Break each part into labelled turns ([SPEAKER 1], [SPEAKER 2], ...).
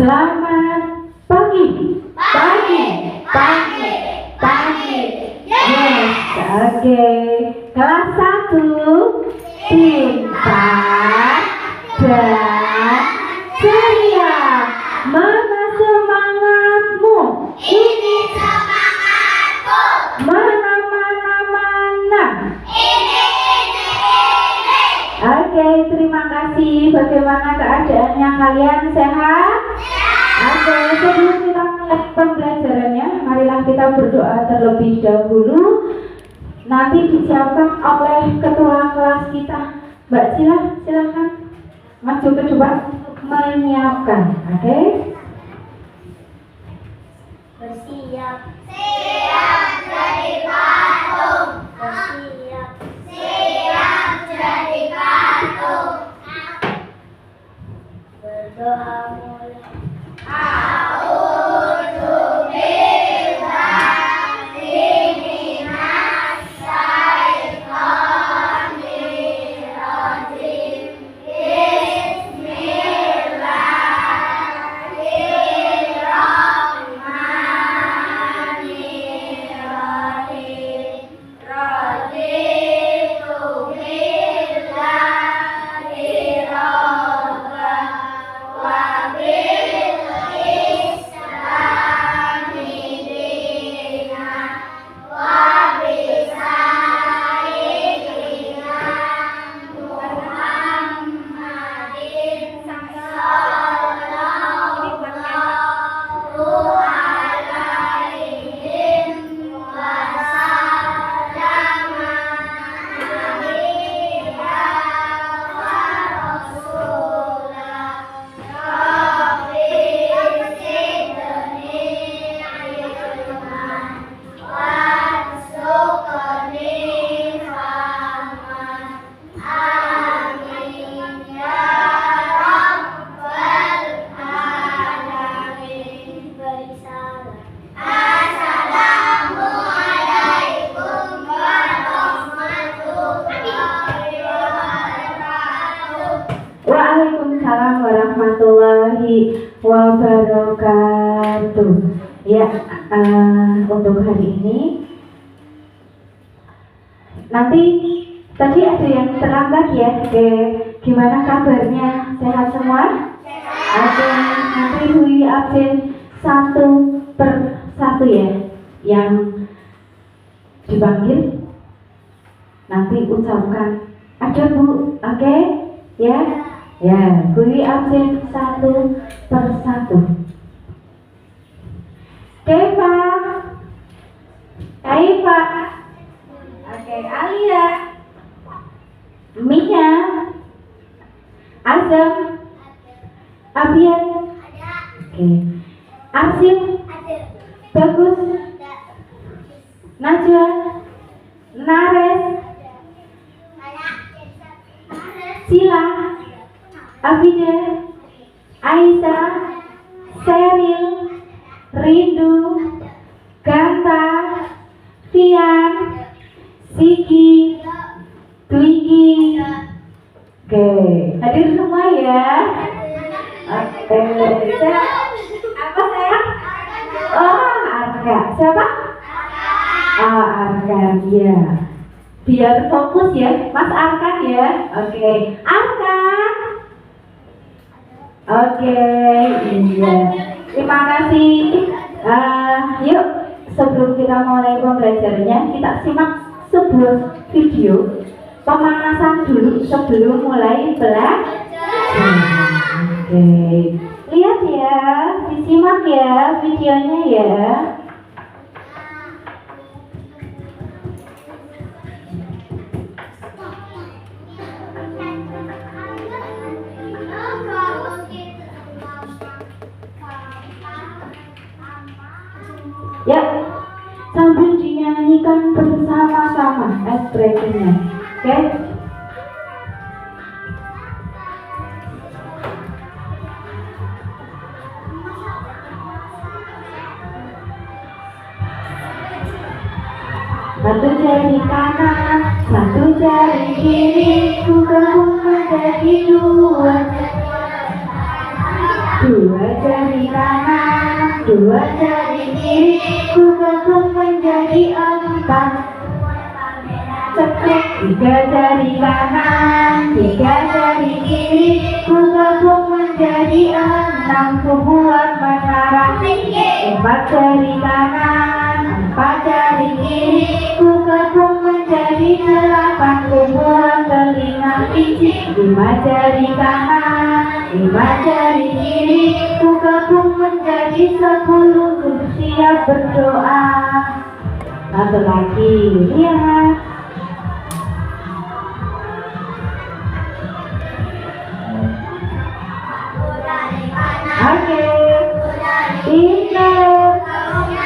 [SPEAKER 1] Selamat pagi. Pagi. Pagi. Pagi. Yes. Oke. Kelas 1 pintar dan ceria. Mana semangatmu?
[SPEAKER 2] Ini semangatku.
[SPEAKER 1] Mana.
[SPEAKER 2] Ini.
[SPEAKER 1] Oke, terima kasih. Bagaimana keadaannya kalian? Sehat? Oke, sebelum kita mulai pembelajarannya, marilah kita berdoa terlebih dahulu. Nanti disiapkan oleh ketua kelas kita, Mbak Cila. Silakan maju ke depan untuk menyiapkan. Oke?
[SPEAKER 2] Bersiap. Siap jadi patung. Bersiap. Siap jadi patung. Berdoa mulai.
[SPEAKER 1] Waalaikumsalam warahmatullahi wabarakatuh. Ya, untuk hari ini nanti tadi ada yang terlambat ya. Oke, gimana kabarnya? Sehat semua? Oke, nanti Hui absen 1 per 1 ya. Yang dipanggil nanti ucapkan ada Bu, oke? Ya. Ya, Hui absen 1 per 1. Oke, Pak. Hai, Pak. Oke, Alia. Mia. Azam. Abian. Oke. Arsil. Bagus. Najwa. Nares. Sila. Abida, Aisyah, Seril, Rindu, Ganta, Fian, Sigi, Dwiki. Oke, hadir semua ya. Oke, apa saya? Oh, Arka. Siapa? Oh, Arkan, ya. Biar fokus ya, Mas Arkan ya. Oke, Arkan. Oke, iya. Terima kasih. Yuk, sebelum kita mulai pembelajarannya, kita simak sebuah video pemanasan dulu sebelum mulai belajar. Oke, lihat ya, disimak ya videonya ya. Ya, sambil dinyanyikan bersama-sama expresinya, oke? Satu jari kanan, satu jari kiri, ku gabung menjadi dua. Dua jari Dua jari kiri ku gabung menjadi empat. Cekrek. Tiga jari kanan, tiga jari kiri ku gabung menjadi enam. Ku buat menara. Empat jari kanan, empat jari kiri ku gabung menjadi delapan. Ku buat telinga biji. Lima jari kanan, lima jari kiri ku gabung menjadi 10. Ku siap berdoa. Satu lagi, lihat. Oke, pintar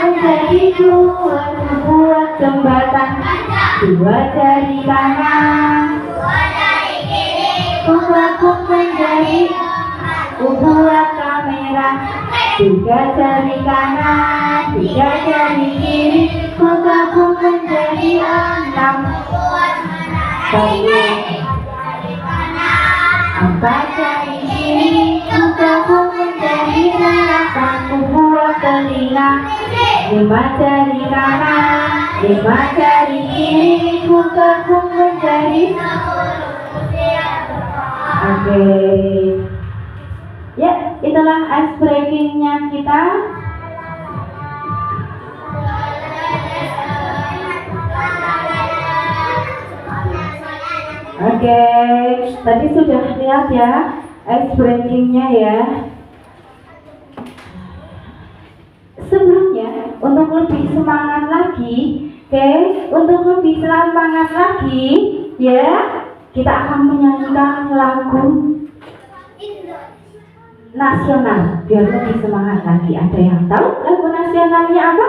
[SPEAKER 1] menjadi dua. Buat jembatan. Dua jari kanan, ku gabung menjadi. Ku buat kamera. Tiga jari kanan, tiga jari kiri ku gabung menjadi enam. Empat jari kiri ku gabung menjadi delapan. Ku buat telinga. Lima jari kanan, lima jari kiri ku gabung menjadi 10. Oke. Ya, itulah ice breakingnya kita. Oke, tadi sudah lihat ya ice breakingnya ya. Sebelumnya, untuk lebih semangat lagi, untuk lebih semangat lagi, ya, kita akan menyanyikan lagu nasional biar lebih semangat lagi. Ada yang tahu lagu nasionalnya apa?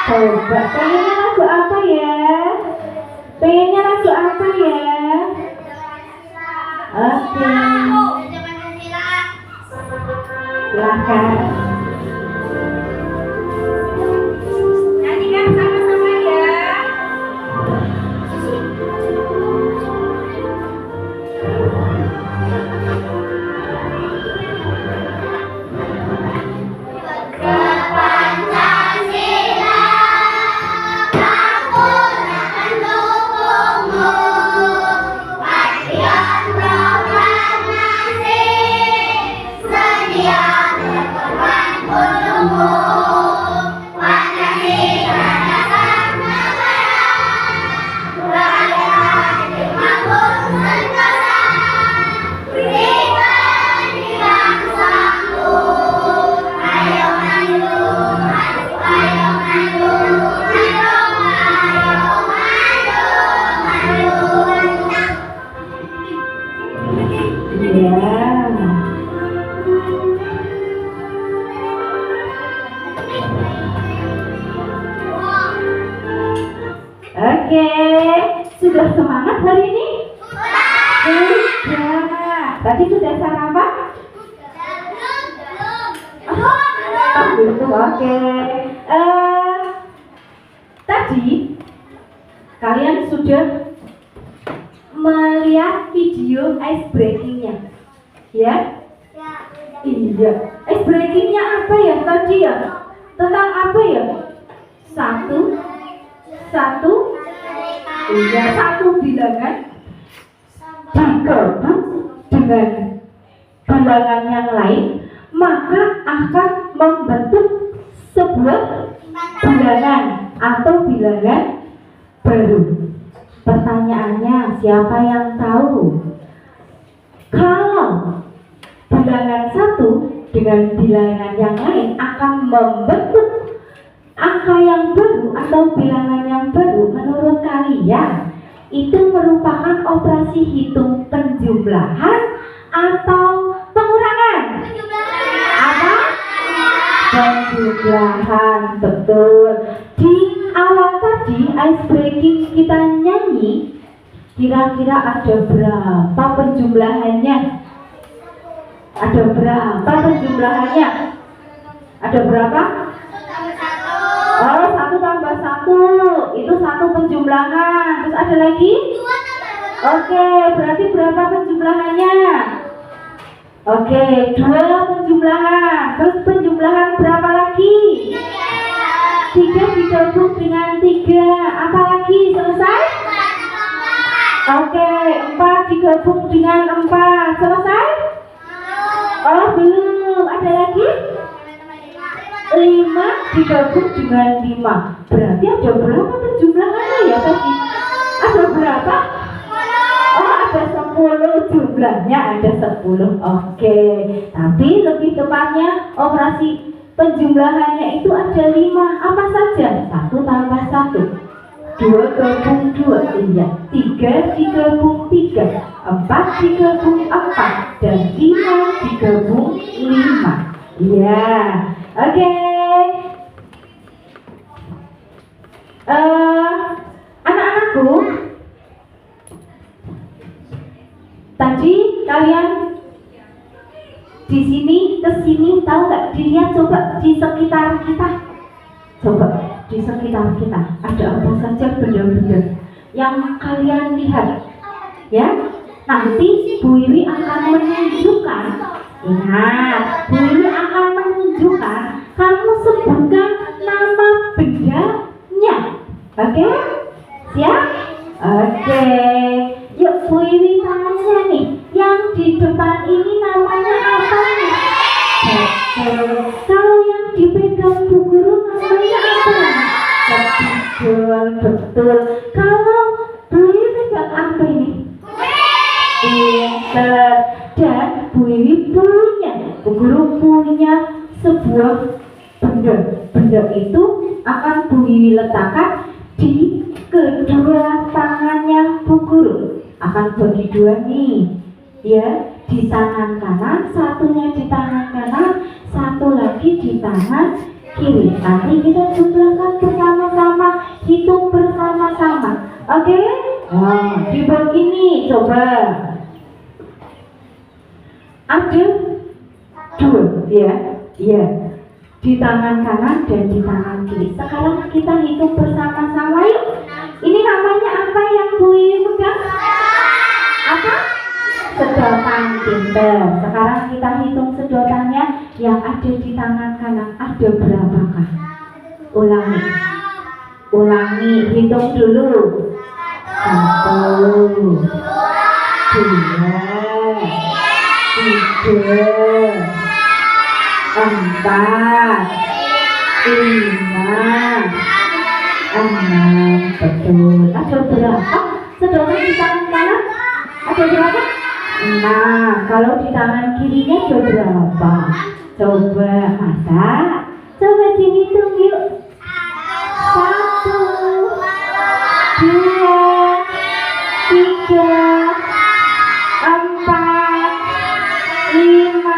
[SPEAKER 1] Coba, pengennya lagu apa ya? Pengennya lagu apa ya? Oke, silahkan nyanyikan sama-sama ya. Oke, sudah semangat hari ini? Sudah. Tadi sudah sarapan? Belum. Oke. Tadi kalian sudah melihat video ice breakingnya, ya? Iya. Ice breakingnya apa ya tadi ya? Tentang apa ya? Satu bilangan digabung dengan bilangan yang lain, maka akan membentuk sebuah bilangan atau bilangan baru. Pertanyaannya, siapa yang tahu? Kalau bilangan satu dengan bilangan yang lain akan membentuk angka yang baru atau bilangan yang baru, menurut kalian itu merupakan operasi hitung penjumlahan atau pengurangan? Apa? Penjumlahan, betul. Di awal tadi ice breaking kita nyanyi, kira-kira ada berapa penjumlahannya? Ada berapa penjumlahannya? Ada berapa? Oh, 1 tambah 1 itu 1 penjumlahan. Terus ada lagi? 2 tambah 2. Oke, berarti berapa penjumlahannya? Oke, 2 penjumlahan. Terus penjumlahan berapa lagi? 3 digabung dengan 3. Apa lagi? Selesai? Oke, 4 digabung dengan 4. Selesai? Oh, belum. Ada lagi? 5 digabung dengan 5. Berarti ada berapa penjumlahannya ya tadi? Ada berapa? Oh, ada 10 jumlahnya, ada 10. Oke, tapi lebih tepatnya operasi penjumlahannya itu ada 5. Apa saja? 1 tambah 1, 2 gabung 2, iya. 3 digabung 3, 4 digabung 4, dan 5 digabung 5. Iya. Oke. Anak-anakku, tadi kalian di sini ke sini tahu nggak? Dilihat coba di sekitar kita. Coba di sekitar kita ada apa saja benda-benda yang kalian lihat, ya? Nanti Bu Wiwi akan menunjukkan. Ingat, Bu Wiwi akan menunjukkan. Kamu sebutkan nama bendanya. Oke? Siap? Oke. Yuk Bu Wiwi tanya nih, yang di depan ini namanya apa nih? Betul. Kalau yang dipegang Bu Guru namanya apa? Betul, betul. Kalau Bu Wiwi pegang apa ini? Pinter. Dan Bu Wiwi punya, Bu Guru punya sebuah benda. Benda itu akan Bu Wiwi letakkan di kedua tangannya Bu Guru. Akan bagi 2 nih, ya, di tangan kanan, satunya di tangan kanan, satu lagi di tangan kiri. Nanti kita jumlahkan bersama-sama, hitung bersama-sama. Oke? Nah, dibagi nih, coba. Ada 2, ya, ya, di tangan kanan dan di tangan kiri. Sekarang kita hitung bersama-sama yuk. Ini namanya apa yang Bu Wiwi pegang? Apa? Sedotan. Pinter. Sekarang kita hitung sedotannya yang ada di tangan kanan. Ada berapakah? Ulangi. Ulangi. Hitung dulu. 1, 2, 3, 4, 5, 6. Betul. Ada berapa sedotan di tangan kanan? Ada berapa? 6. Kalau di tangan kirinya ada berapa? Coba masak. Coba dihitung yuk. 1, 2, 3, 4, 5,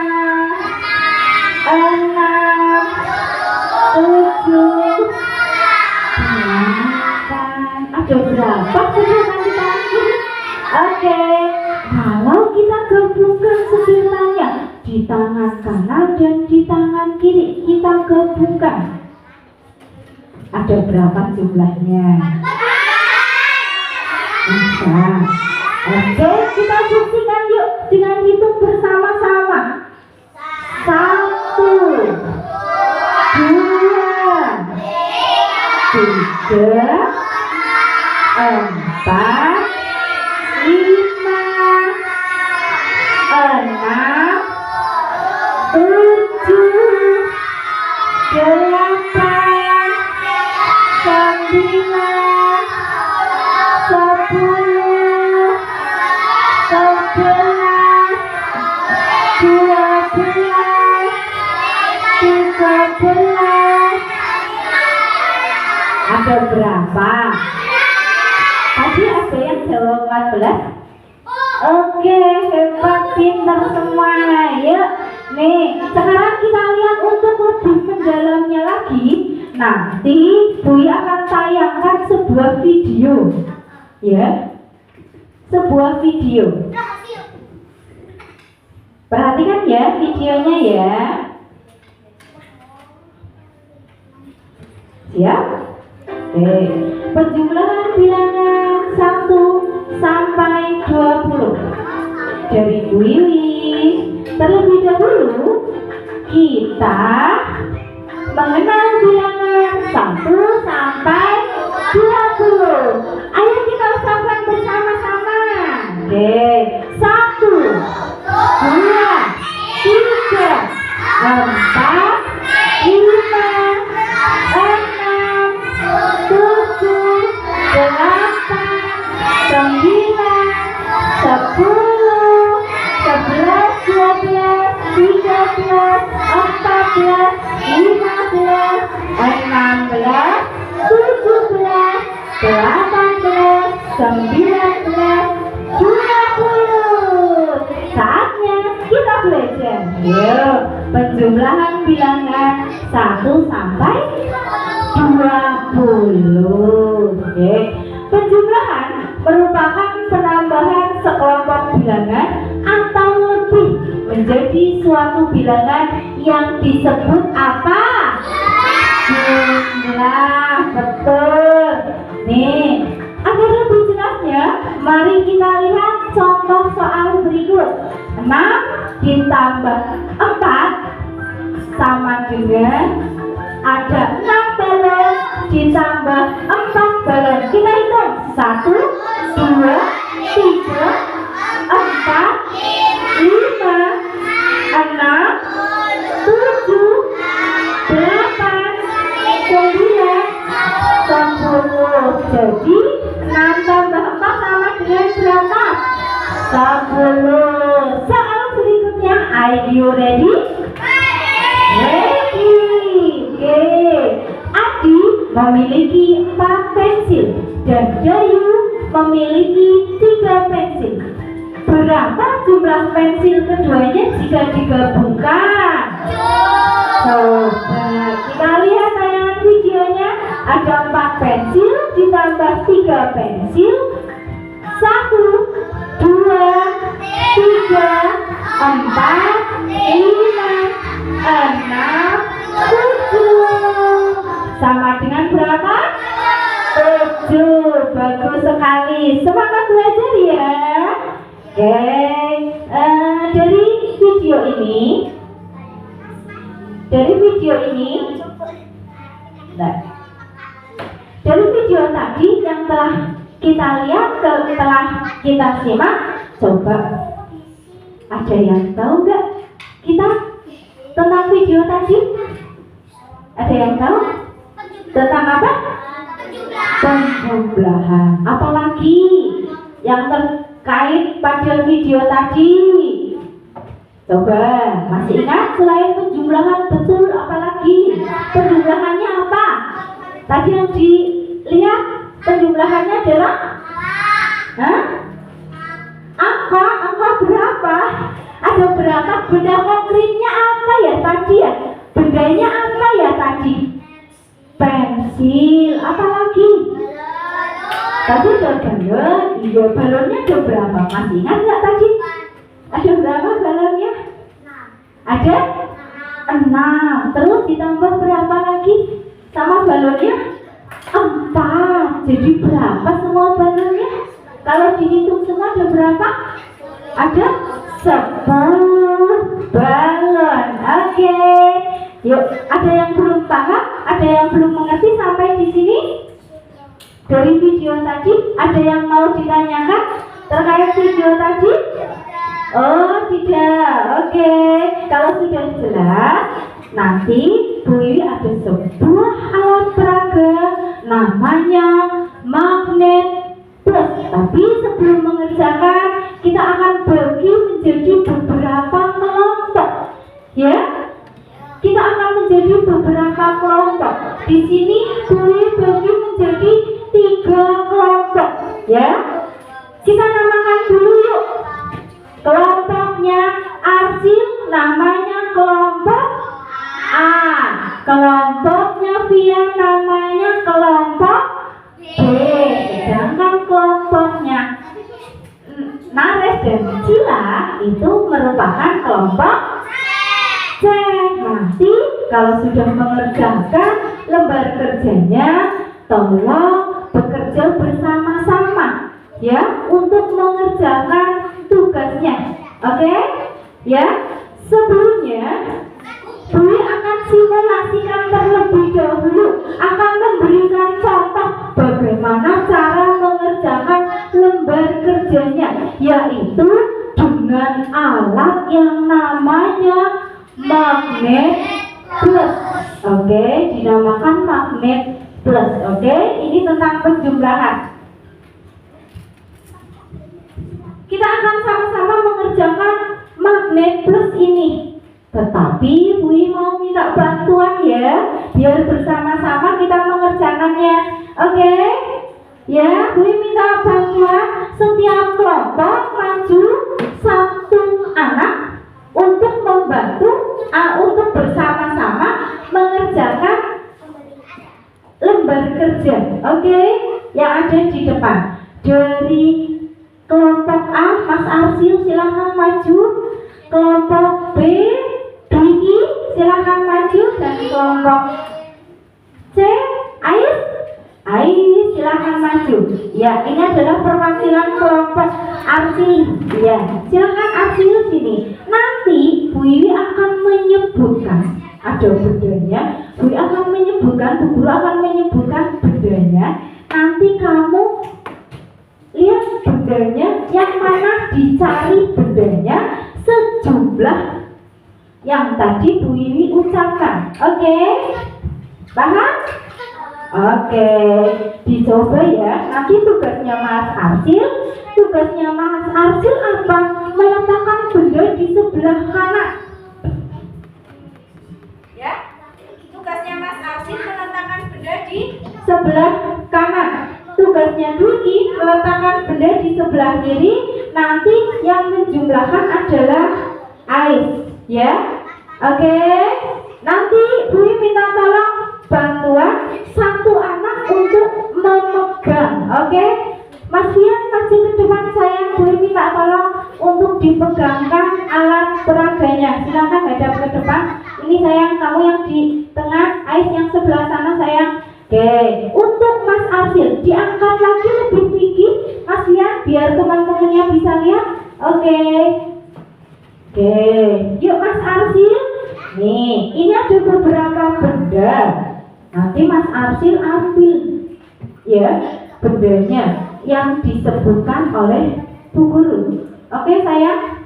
[SPEAKER 1] 6, 7, 8. Ada berapa sedotan di tangan kiri? Oke. Kalau kita gabungkan sedotannya di tangan kanan dan di tangan kiri, kita gabungkan. Ada berapa jumlahnya? Bisa. Oke, kita buktikan yuk dengan hitung bersama-sama. 1, 2, 3, 4, 5, 6, 7, 8, 9, 10, 11, 12, 13. Ada berapa? Tadi ada yang jawab 14. Oke, hebat, pintar semuanya. Yuk, nih, sekarang kita lihat untuk lebih mendalamnya lagi. Nanti Bui akan tayangkan sebuah video, ya, sebuah video. Perhatikan ya videonya ya. Siap? Oke. Penjumlahan bilangan 1 sampai 20 dari Bu Wiwi. terlebih dahulu kita mengenal bilangan 1 sampai 20. Ayo kita ucapkan bersama-sama. Oke, 1, 2, 3, 4, 5, 6, 7, 8, 9, 10, 11, 12, 13, 14, 15, 16, 17, 18, 19, 20. Saatnya kita belajar. Yuk, penjumlahan bilangan 1 sampai 20. Oke. Penjumlahan merupakan penambahan sekelompok bilangan atau lebih menjadi suatu bilangan yang disebut apa? Jumlah. Betul. Nih, agar lebih jelasnya, mari kita lihat contoh soal berikut. 6 ditambah 4 sama dengan ada 6 balon ditambah 4 balon. Kita hitung 1, 2, 3, 4, 5, 6, 7, 8, 9, 10. Jadi 6 tambah 4 sama dengan berapa? 10. Soal berikutnya, are you ready? Ready. Oke. Adi memiliki 4 pensil dan Dayu memiliki 3 pensil. Berapa jumlah pensil keduanya jika digabungkan? Coba kita lihat tayangan videonya. Ada 4 pensil ditambah 3 pensil. 1, 2, 3, 4, 5, 6, 7. Sama dengan berapa? 7. Bagus sekali. Semangat belajar ya. Oke. Dari video tadi yang telah kita lihat, telah kita simak, coba ada yang tahu nggak kita tentang video tadi? Ada yang tahu tentang apa? Penjumlahan. Apalagi yang terkait pada video tadi? Coba masih ingat selain penjumlahan betul apalagi? Penjumlahannya apa? Tadi yang dilihat penjumlahannya adalah angka berapa? Ada berapa? Benda konkretnya apa ya tadi ya? Bendanya apa ya tadi? Pensil. Apalagi? Tadi ada balon. Iya, balonnya ada berapa? Masih ingat nggak tadi? Ada berapa balonnya? Ada 6. Terus ditambah berapa lagi sama balonnya? 4. Jadi berapa semua balonnya? Kalau dihitung semua ada berapa? Ada 10 balon. Oke. Yuk, ada yang belum paham? Ada yang belum mengerti sampai di sini? Dari video tadi, ada yang mau ditanyakan terkait video tadi? Oh, tidak. Oke. Kalau sudah jelas, nanti Bu Wiwi ada sebuah alat peraga namanya magnet plus. Tapi sebelum mengerjakan, kita akan bagi menjadi beberapa kelompok. Ya, kita akan menjadi beberapa kelompok. Di sini Bu Wiwi bagi menjadi 3 kelompok. Ya, kita namakan dulu yuk. Kelompoknya Arsil namanya kelompok A. Kelompoknya Via namanya kelompok B. Sedangkan kelompoknya Nares dan Cila itu merupakan kelompok C. Nanti kalau sudah mengerjakan lembar kerjanya, tolong bekerja bersama-sama ya untuk mengerjakan tugasnya. Oke? Ya. Sebelumnya, Dwi akan simulasikan terlebih dahulu, akan memberikan contoh bagaimana cara mengerjakan lembar kerjanya, yaitu dengan alat yang namanya magnet plus. Oke, dinamakan magnet plus. Oke, ini tentang penjumlahan. Kita akan sama-sama mengerjakan magnet plus ini. Tetapi Bui mau minta bantuan ya, biar bersama-sama kita mengerjakannya. Oke? Ya, Bui minta bantuan. Setiap kelompok maju satu anak untuk membantu, untuk bersama-sama mengerjakan lembar kerja. Oke? Yang ada di depan. Dari kelompok A, Mas Arsil silahkan maju. Kelompok B, Dwiki silahkan maju. Dan kelompok C, Ais silahkan maju. Ya, ini adalah perwakilan kelompok Arsil. Ya, silahkan Arsil sini. Nanti Bu Iwi akan menyebutkan, ada bedanya. Bu Iwi akan menyebutkan, Bu Guru akan menyebutkan bedanya. Nanti kamu lihat bedanya, yang mana dicari bedanya sejumlah yang tadi Bu Iwi ucapkan. Oke? Paham? Oke, dicoba ya. Nanti tugasnya Mas Arsil. Tugasnya Mas Arsil apa? Meletakkan benda di sebelah kanan. Ya, tugasnya Mas Arsil meletakkan benda di sebelah kanan. Tugasnya Dwiki meletakkan benda di sebelah kiri. Nanti yang menjumlahkan adalah Ais. Ya, oke. Nanti Bui minta tolong bantuan satu anak untuk memegang. Oke, Mas Fian maju ke depan saya. Bui minta tolong untuk dipegangkan alat peraganya. Silakan hadap ke depan. Ini sayang, kamu yang di tengah, Ais yang sebelah sana sayang. Oke, untuk Mas Arsil diangkat lagi lebih tinggi, Mas Fian, biar teman-temannya bisa lihat. Oke, yuk Mas Arsil. Nih, ini ada beberapa benda. Nanti Mas Arsil ambil ya bendanya yang disebutkan oleh Bu Guru. Oke sayang?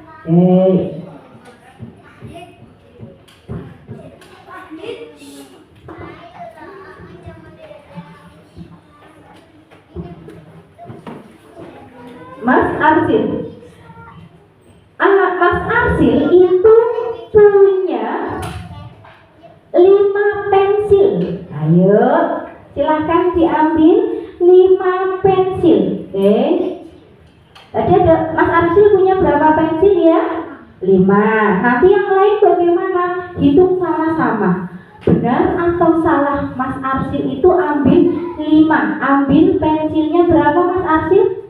[SPEAKER 1] Mas Arsil. Mas Arsil itu punya 5 pensil. Ayo, silahkan diambil 5 pensil. Oke. Tadi ada Mas Arsil punya berapa pensil ya? 5. Nanti yang lain bagaimana? Hitung sama-sama. Benar atau salah? Mas Arsil itu ambil 5. Ambil pensilnya berapa Mas Arsil?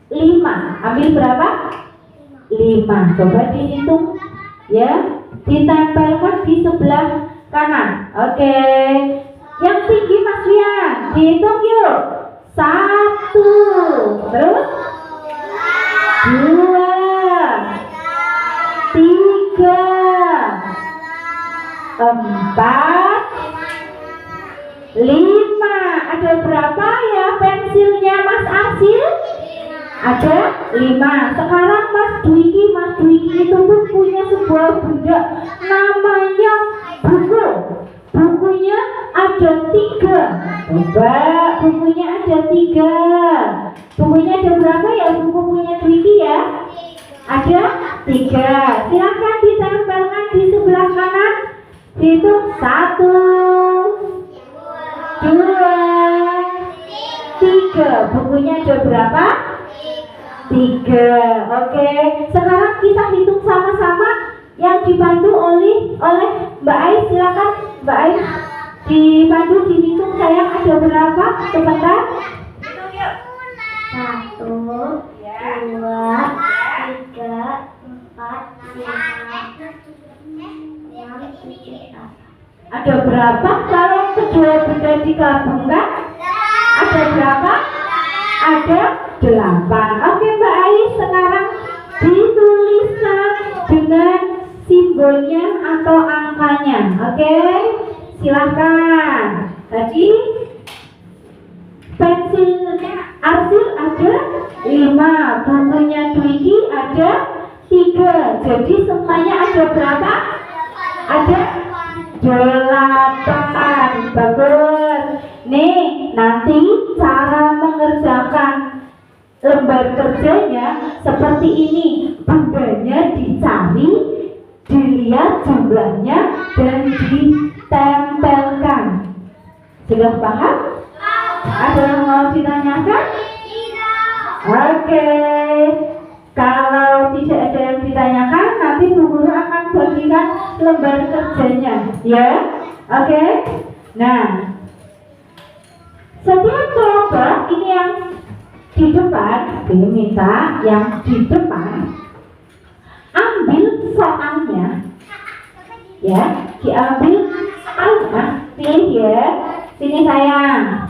[SPEAKER 1] 5. Ambil berapa? 5. Coba dihitung ya. Ditempelkan di sebelah kanan. Oke. Yang tinggi Mas Rian, dihitung yuk. 1, terus 2, 3, 4, 5. Ada berapa ya pensilnya Mas Arsil? Ada 5. Sekarang Mas Dwiki itu pun punya sebuah benda namanya buku. Bukunya ada 3. Coba, bukunya ada 3. Bukunya ada berapa ya buku punya Dwiki ya? Ada 3. Silakan ditempelkan di sebelah kanan. Hitung 1, 2, 3. Bukunya ada berapa? 3. Oke. Sekarang kita hitung sama-sama yang dibantu oleh Mbak Ais. Silakan Mbak Ais dibantu dihitung sayang ada berapa? Sebentar. Hitung yuk.
[SPEAKER 2] 1, 2, 3, 4, 5, 6, 7, 8.
[SPEAKER 1] Ada berapa kalau kedua benda digabungkan? Ada berapa? Ada 8. Oke Mbak Ais, sekarang dituliskan dengan simbol simbolnya atau angkanya. Oke, silahkan. Tadi pensilnya Arsil ada 5, bukunya Dwiki ada 3. Jadi semuanya ada berapa? Ada 8. Bagus. Nih, nanti cara mengerjakan lembar kerjanya seperti ini. Bandanya dicari, dilihat jumlahnya, dan ditempelkan. Sudah paham? Ada yang mau ditanyakan? Oke. Kalau tidak ada yang ditanyakan, nanti Bu Guru akan bagikan lembar kerjanya, ya. Oke. Nah, setiap kelompok ini yang di depan, minta yang di depan ambil soalnya, ya, diambil soalnya, pilih ya, sini sayang.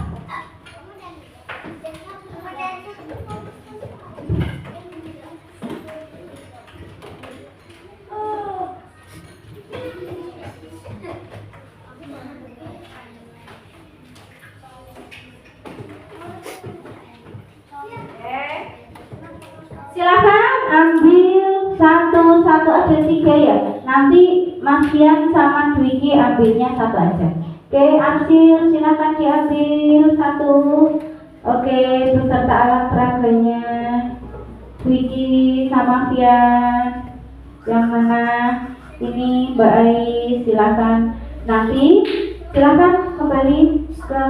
[SPEAKER 1] Silakan ambil satu-satu, ada 3 ya. Nanti Mas Dian sama Dwiki ambilnya 1 aja. Oke, Arsil silakan diambil 1. Oke, beserta alat peraganya. Dwiki sama Dian. Yang mana? Ini Mbak Ai, silakan. Nanti silakan kembali ke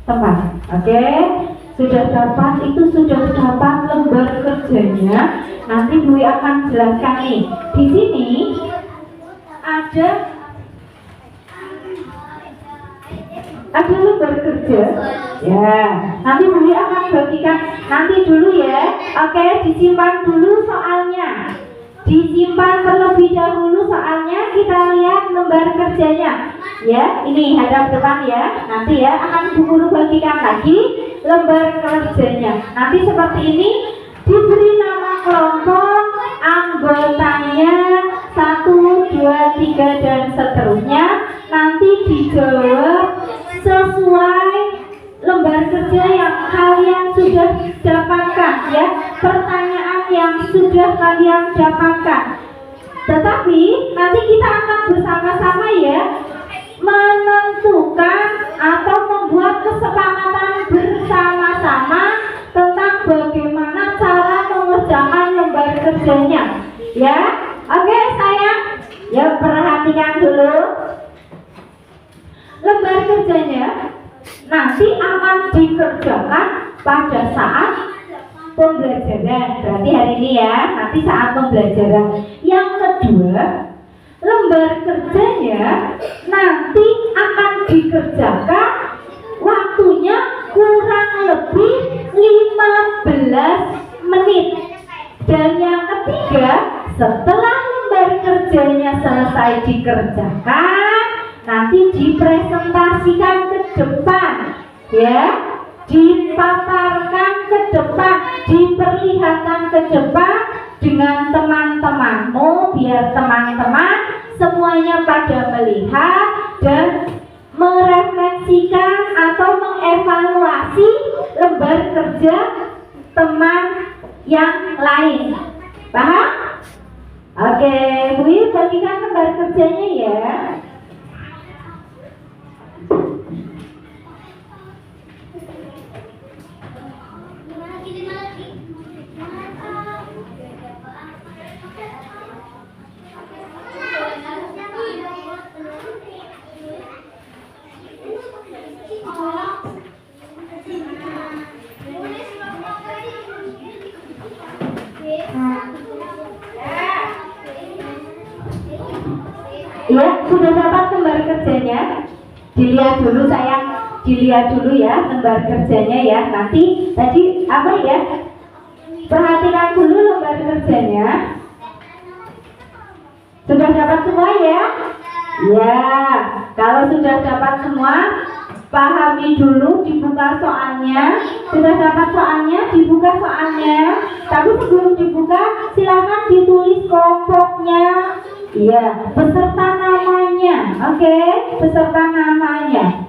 [SPEAKER 1] tempat. Oke. Sudah dapat, itu sudah dapat lembar kerjanya. Nanti Dwi akan jelaskan nih. Di sini ada lembar kerja. Ya, nanti Dwi akan bagikan nanti dulu ya. Oke, disimpan dulu soalnya. Disimpan terlebih dahulu soalnya, kita lihat lembar kerjanya. Ya, ini hadap depan ya. Nanti ya akan Bu Guru bagikan lagi lembar kerjanya. Nanti seperti ini, diberi nama kelompok, anggotanya 1, 2, 3 dan seterusnya. Nanti dijawab sesuai lembar kerja yang kalian sudah dapatkan ya, pertanyaan yang sudah kalian dapatkan. Tetapi nanti kita akan bersama-sama ya menentukan atau membuat kesepakatan bersama-sama tentang bagaimana cara mengerjakan lembar kerjanya ya. Oke sayang, ya perhatikan dulu lembar kerjanya. Nanti akan dikerjakan pada saat pembelajaran. Berarti hari ini ya, nanti saat pembelajaran. Yang kedua, lembar kerjanya nanti akan dikerjakan waktunya kurang lebih 15 menit. Dan yang ketiga, setelah lembar kerjanya selesai dikerjakan, nanti dipresentasikan ke depan ya, dipaparkan ke depan, diperlihatkan ke depan dengan teman-temanmu, biar teman-teman semuanya pada melihat dan merefleksikan atau mengevaluasi lembar kerja teman yang lain. Paham? Oke, Bu, bagikan lembar kerjanya ya. Ya, sudah dapat lembar kerjanya. Dilihat dulu sayang, dilihat dulu ya lembar kerjanya ya. Nanti tadi apa ya? Perhatikan dulu lembar kerjanya. Sudah dapat semua ya? Ya, kalau sudah dapat semua, pahami dulu, dibuka soalnya. Sudah dapat soalnya, dibuka soalnya. Tapi sebelum dibuka, silakan ditulis kelompoknya Iya, beserta namanya. Oke, beserta namanya.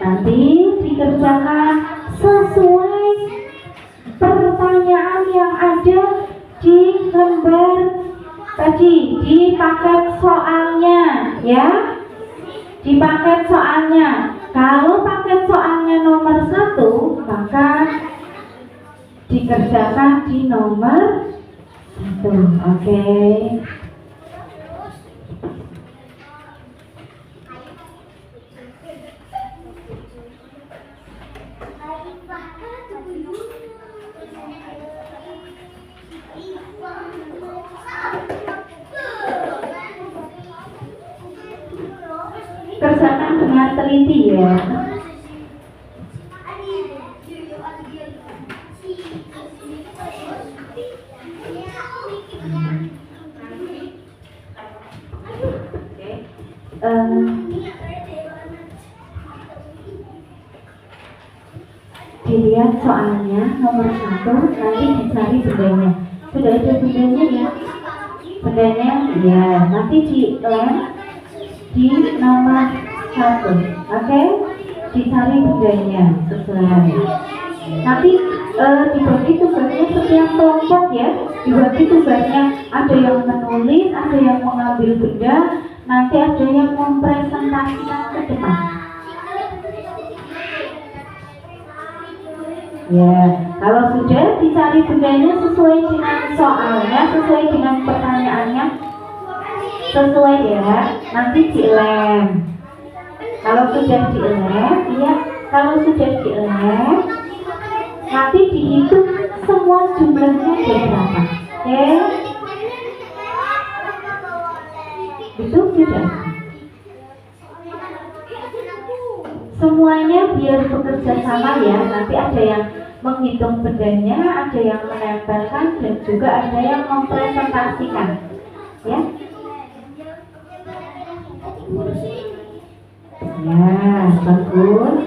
[SPEAKER 1] Nanti dikerjakan sesuai pertanyaan yang ada di lembar tadi, di paket soalnya ya, di paket soalnya. Kalau paket soalnya nomor 1, maka dikerjakan di nomor 1. Oke. Kerjakan dengan teliti ya. Dilihat soalnya nomor 1, nanti dicari bendanya. Sudah ada bendanya ya? Bendanya ya, nanti dilem di nomor 1. Oke? Dicari bendanya sesuai. Nanti dibagi tugasnya setiap kelompok ya. Dibagi tugasnya, ada yang menulis, ada yang mengambil benda, nanti ada yang mempresentasikan ke depan. Ya, kalau sudah dicari bendanya sesuai dengan soalnya, sesuai dengan pertanyaannya, sesuai ya, nanti dilem. Kalau sudah dilem, ya, kalau sudah dilem, nanti dihitung semua jumlahnya ada berapa. Oke? Itu sudah. Semuanya biar bekerja sama ya. Nanti ada yang menghitung bendanya, ada yang menempelkan, dan juga ada yang mempresentasikan. Ya. Ya, bagus.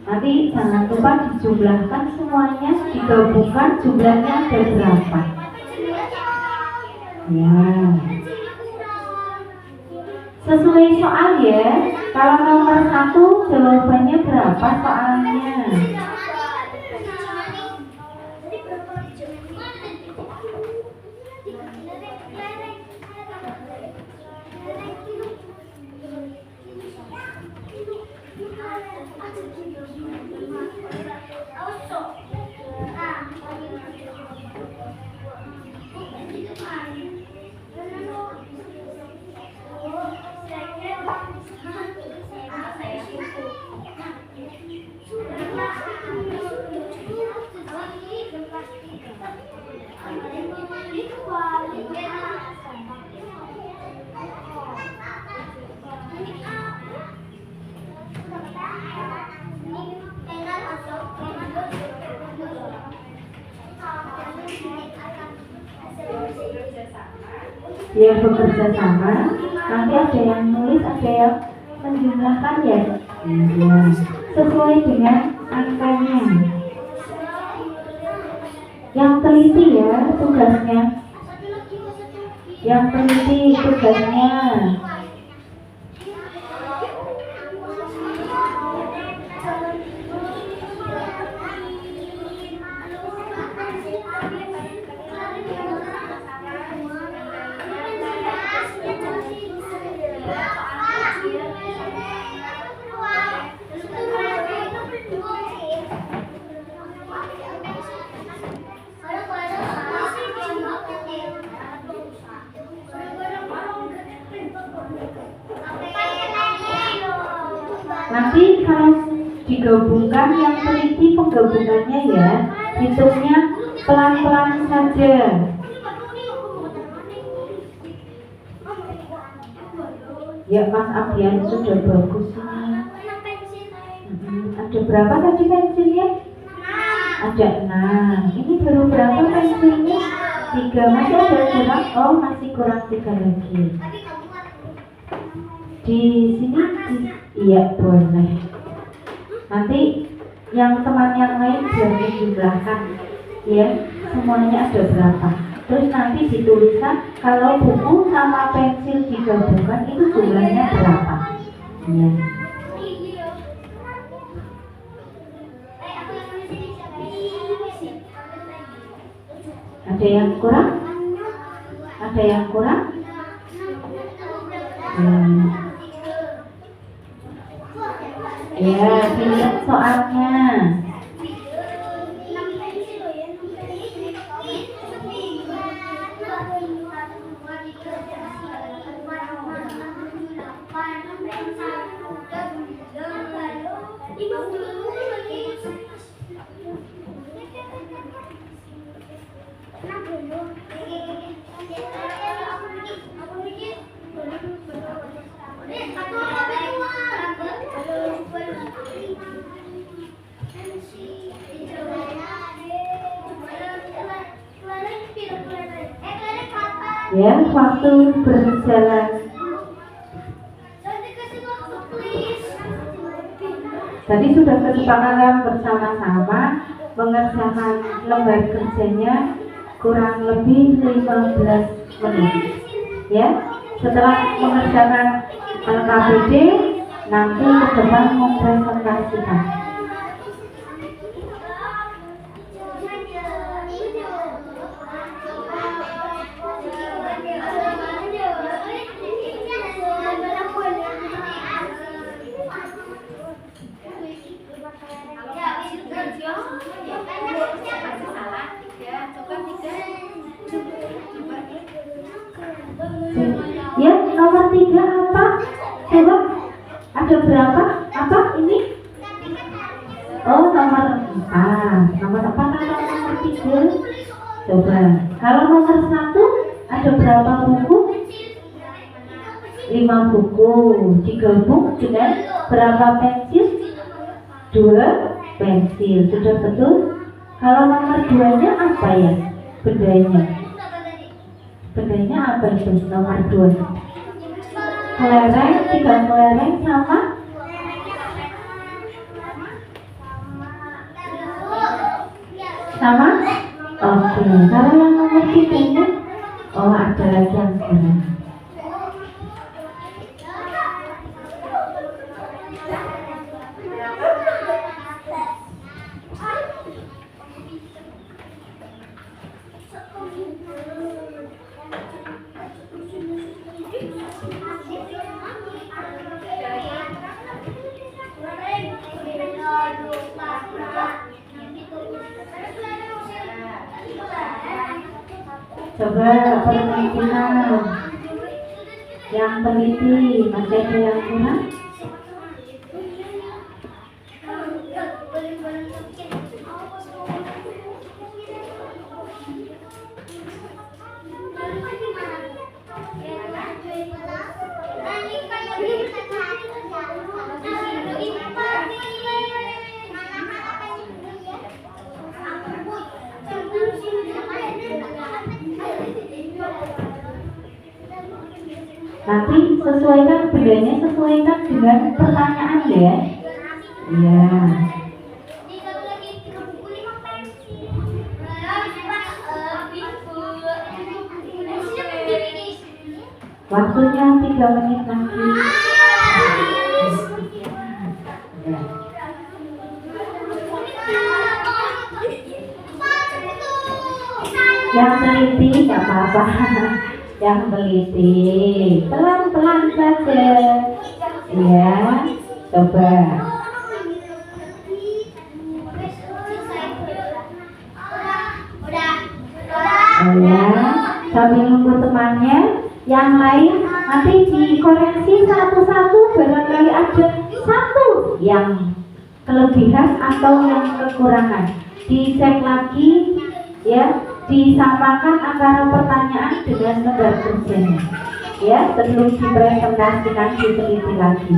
[SPEAKER 1] Nanti jangan lupa dijumlahkan semuanya, digabungkan jumlahnya ada berapa. Ya. Sesuai soal ya. Kalau nomor 1 jawabannya berapa soalnya? Biar bekerja sama, nanti ada yang nulis, ada yang menjumlahkan ya, sesuai dengan angkanya. Yang teliti ya tugasnya. Yang teliti tugasnya. Nanti kalau digabungkan yang teliti penggabungannya ya, hitungnya pelan-pelan saja. Ya Mas Abdian sudah bagus ini. Ada berapa tadi pensilnya? Ada 6. Ini baru berapa pensilnya? 3. Masih ada kurang? Oh masih kurang 3 lagi. Di sini iya boleh. Nanti yang teman yang lain biar dijumlahkan ya, semuanya ada berapa. Terus nanti dituliskan kalau buku sama pensil digabungkan itu jumlahnya berapa ya. Ada yang kurang? Ada yang kurang? Ya, dilihat soalnya. Ya, waktu berjalan. Tadi sudah kesepakatan bersama-sama mengerjakan lembar kerjanya kurang lebih 15 menit. Ya, setelah mengerjakan LKPD nanti ke depan mempresentasikan. Ya, nomor 3 apa? Coba, ada berapa? Apa ini? Oh, nomor 4. Nomor 4 atau nomor 3? Coba, kalau nomor 1 ada berapa buku? 5 buku. Digabung dengan berapa pensil? 2 pensil. Sudah betul? Kalau nomor 2-nya apa ya? Bendanya. Bendanya apa itu nomor 2? Kelereng, 3 kelereng sama? Sama? Oke, kalau yang nomor 3-nya? Oh, ada lagi yang kurang. Coba perhatikan yang teliti, masih ada yang kurang? Nanti sesuaikan bedanya, sesuaikan dengan pertanyaan ya. Iya. 3 menit lagi. Yang teliti nggak apa-apa. Yang teliti pelan-pelan saja. Ya, coba. Oh ya, sambil nunggu temannya, yang lain nanti dikoreksi satu-satu, barangkali ada satu yang kelebihan atau yang kekurangan. Dicek lagi ya, disamakan antara pertanyaan dengan nomor kursinya. Ya, sebelum dipresentasikan diteliti lagi.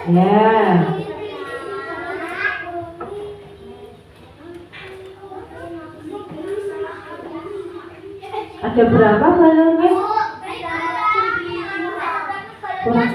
[SPEAKER 1] Ya. Ada berapa balonnya? Kurang.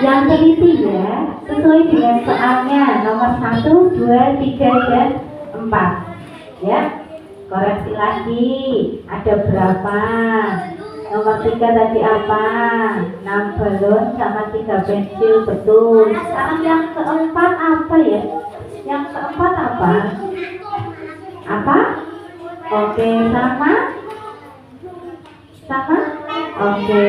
[SPEAKER 1] Yang teliti ya, sesuai dengan soalnya nomor 1, 2, 3, dan 4 ya. Koreksi lagi, ada berapa? Nomor 3 tadi apa? 6 balon sama 3 pensil, betul. Sekarang yang keempat apa ya? Yang keempat apa? Apa? Oke, sama? Sama? Oke.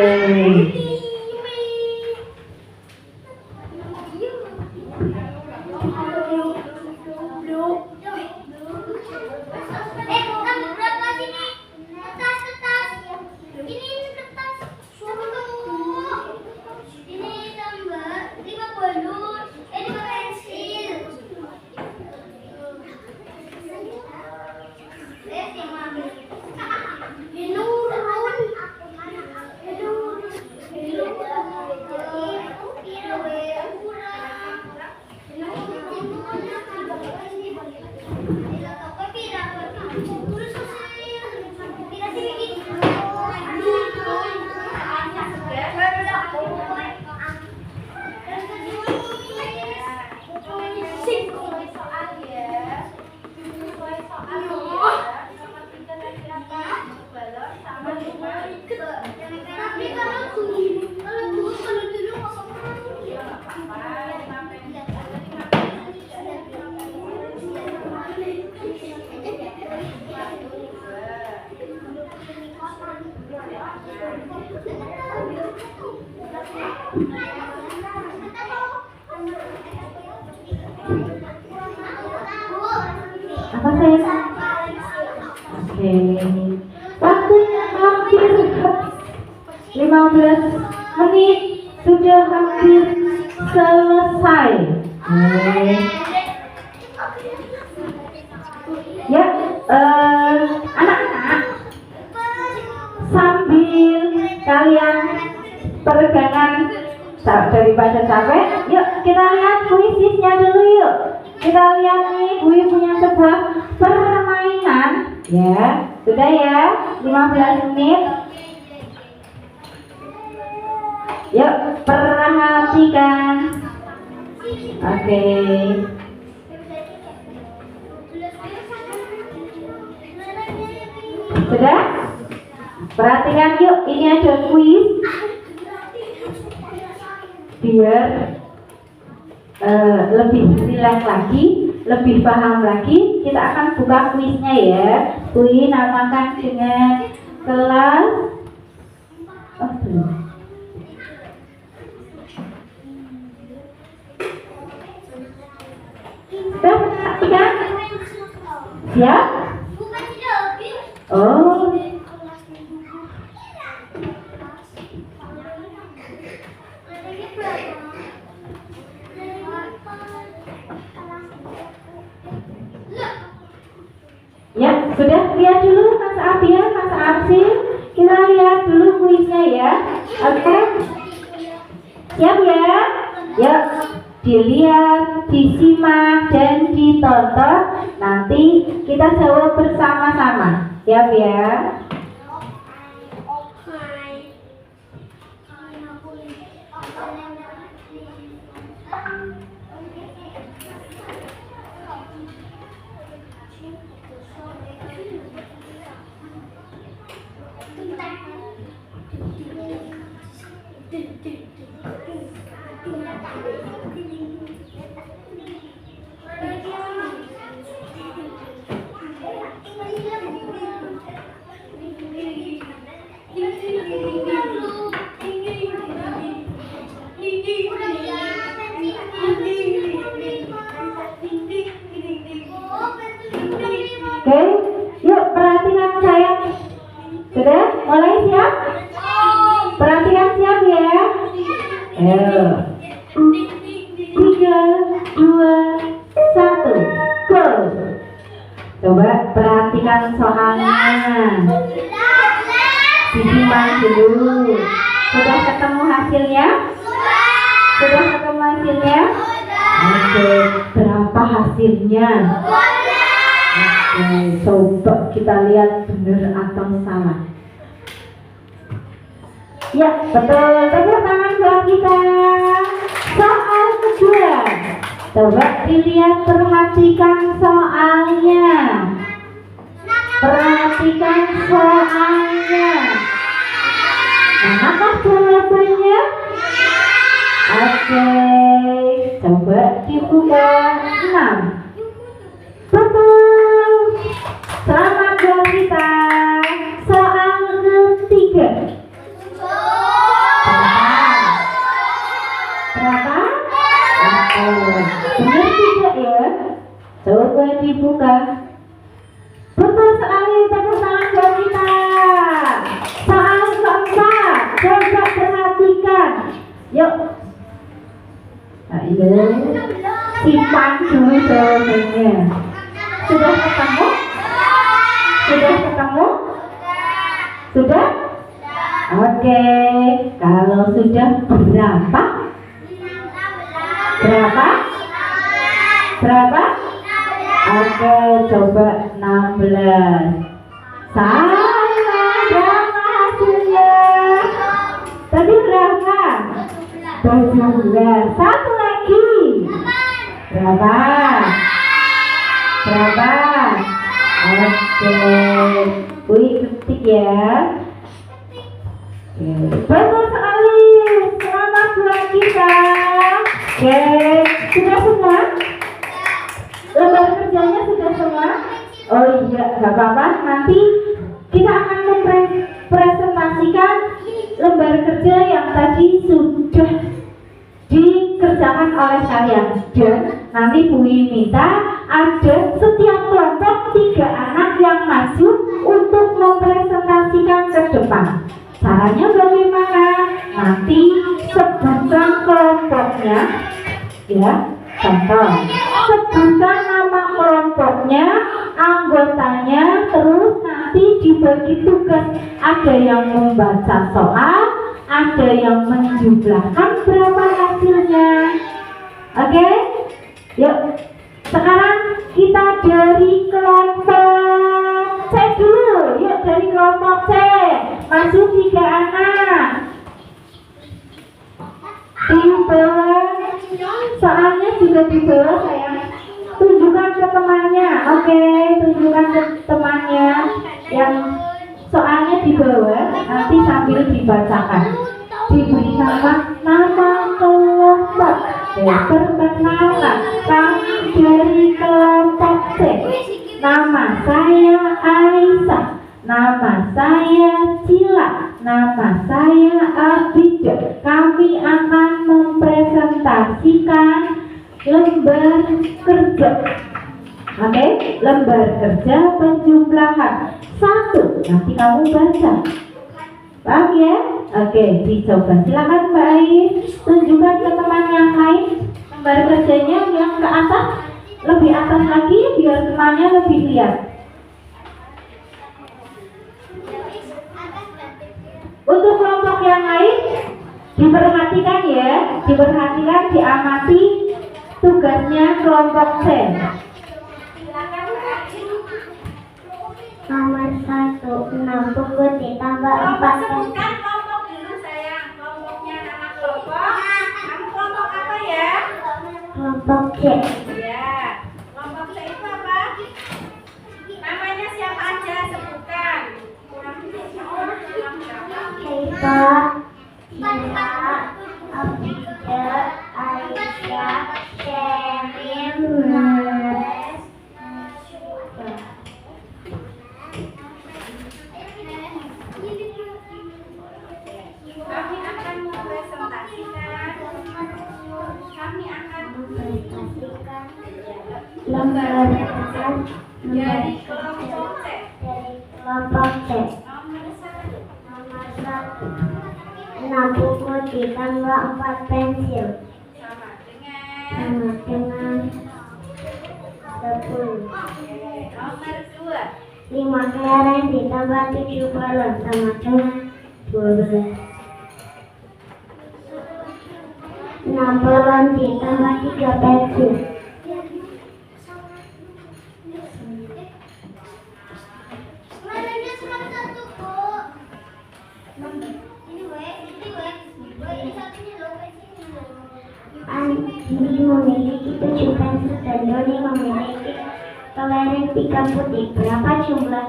[SPEAKER 1] Apa saya? Oke. Waktunya hampir 15 menit sudah hampir selesai. Oke. Ya, anak-anak, sambil kalian peregangan daripada capek, yuk kita lihat kuisisnya dulu yuk. Kita lihat nih, Bui punya sebuah permainan. Ya, sudah ya, 15 menit. Yuk, perhatikan. Oke. Sudah? Perhatikan yuk, ini ada kuis. Biar lebih rileks lagi, lebih paham lagi, kita akan buka kuisnya ya. Bui namakan dengan kelas. Oh, belum. Sudah perhatikan? Siap? Oh. Ya, sudah lihat dulu Mas Abian, Mas Arsil. Kita lihat dulu kuisnya ya. Oke. Siap ya? Ya, dilihat, disimak, dan ditonton. Nanti kita jawab bersama-sama. Siap ya? Oke, yuk perhatikan saya. Sudah? Mulai siap? Perhatikan siap ya. Ayo. 3, 2, 1, go. Coba perhatikan soalnya. Disimak dulu. Sudah ketemu hasilnya? Sudah ketemu hasilnya? Oke, berapa hasilnya? Oke, coba kita lihat benar atau salah. Ya, betul. Tepuk tangan buat kita. Soal kedua. Coba dilihat, perhatikan soalnya. Perhatikan soalnya. Manakah jawabannya? Oke, coba dibuka 6. Betul. Selamat buat kita. Soal ketiga. Berapa? Benar tidak ya? Coba dibuka. Betul sekali, tepuk tangan buat kita. Soal keempat. Coba perhatikan. Yuk. Ayo. Simpan dulu jawabannya. Sudah ketemu? Sudah ketemu? Sudah? Oke, kalau sudah berapa? Berapa? Berapa? Oke, coba 16. Salah, berapa hasilnya? Tadi berapa? 17. Satu lagi. Berapa? Berapa? Oke, Bui ketik ya. Betul sekali. Selamat buat kita. Oke, sudah semua? Lembar kerjanya sudah semua? Oh iya, gak apa-apa. Nanti kita akan mempresentasikan lembar kerja yang tadi sudah dikerjakan oleh kalian. Dan nanti Bui minta ada setiap kelompok 3 anak yang maju untuk mempresentasikan ke depan. Caranya bagaimana? Nanti sebutkan kelompoknya, ya. Contoh, sebutkan nama kelompoknya, anggotanya, terus nanti dibagi tugas. Ada yang membaca soal, ada yang menjumlahkan berapa hasilnya. Oke? Yuk, sekarang kita dari kelompok C dulu. Yuk, dari kelompok C. Masuk 3 anak. Di bawah, soalnya juga di bawah sayang. Tunjukkan ke temannya. Oke, tunjukkan ke temannya yang soalnya di bawah, nanti sambil dibacakan. Diberi nama kelompok. Perkenalan, kami dari kelompok C. Nama saya Aisyah, nama saya Cila, nama saya Abida. Kami akan mempresentasikan lembar kerja. Oke, lembar kerja penjumlahan 1. Nanti kamu baca. Paham ya? Oke, dicoba. Silakan Mbak Ais, tunjukkan ke teman yang lain lembar kerjanya yang ke atas, lebih atas lagi biar temannya lebih lihat. Untuk kelompok yang lain diperhatikan ya, diperhatikan, diamati tugasnya kelompok C.
[SPEAKER 2] Nomor 1, 6 buku ditambah 4
[SPEAKER 1] Sebutkan kelompok dulu sayang. Kelompoknya, nama kelompok. Kamu kelompok apa ya?
[SPEAKER 2] kelompok C.
[SPEAKER 1] Ya, kelompok C itu apa? Namanya siapa aja sebutkan.
[SPEAKER 2] Kita, Cila, Abida, Aisyah, Sherin, Nares,
[SPEAKER 1] Kami akan mempresentasikan.
[SPEAKER 2] mempresentasikan lembar kerja
[SPEAKER 1] Dari kelompok C.
[SPEAKER 2] dari kelompok C.
[SPEAKER 1] Nomor 1
[SPEAKER 2] Nomor 1, 6 buku ditambah 4 pensil
[SPEAKER 1] sama
[SPEAKER 2] sama dengan 10.
[SPEAKER 1] Nomor 2
[SPEAKER 2] 5 kelereng ditambah 7 balon sama dengan 12. 6 balon ditambah 3 pensil Andi memiliki 7 pensil dan Doni memiliki kelereng pika putih. Berapa jumlah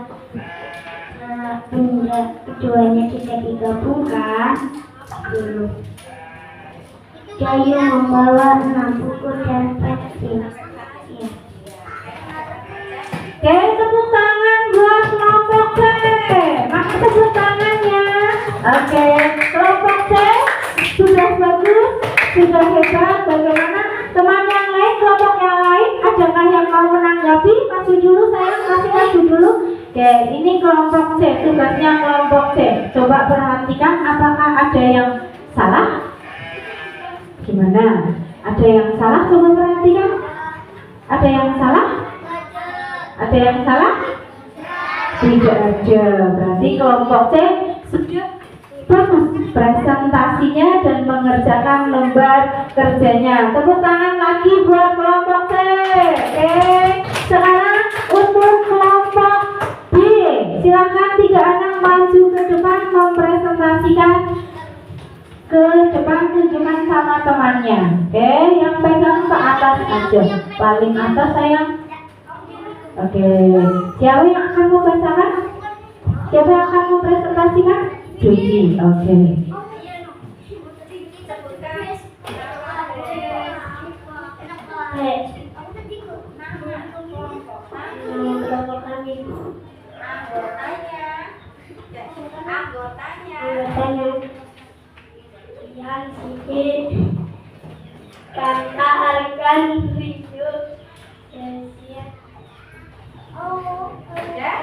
[SPEAKER 2] benda keduanya jika digabungkan? 10. Jayu membawa 6 buku dan pensil. Ya.
[SPEAKER 1] Oke, tepuk tangan buat kelompok C. Mana tepuk tangannya? Oke, kelompok C sudah bagus, sudah hebat. Bagaimana teman yang lain, kelompok yang lain? Adakah yang mau menanggapi? Maju dulu sayang, kasih maju dulu. Oke, ini kelompok C, tugasnya kelompok C. Coba perhatikan apakah ada yang salah? Gimana? Ada yang salah? Coba perhatikan. Ada yang salah? Ada yang salah? Tidak ada. Berarti kelompok C sudah bagus presentasinya dan mengerjakan lembar kerjanya. Tepuk tangan lagi buat kelompok C. Oke. Sekarang untuk kelompok B, silakan 3 anak maju ke depan mempresentasikan ke depan, tunjukkan sama temannya. Oke, yang pegang ke atas aja, paling atas sayang. Oke, siapa yang akan membacakan? Siapa yang akan mempresentasikan? Joji. Oke.
[SPEAKER 2] Anggotanya yang sedikit kata harga hidup
[SPEAKER 1] Ya.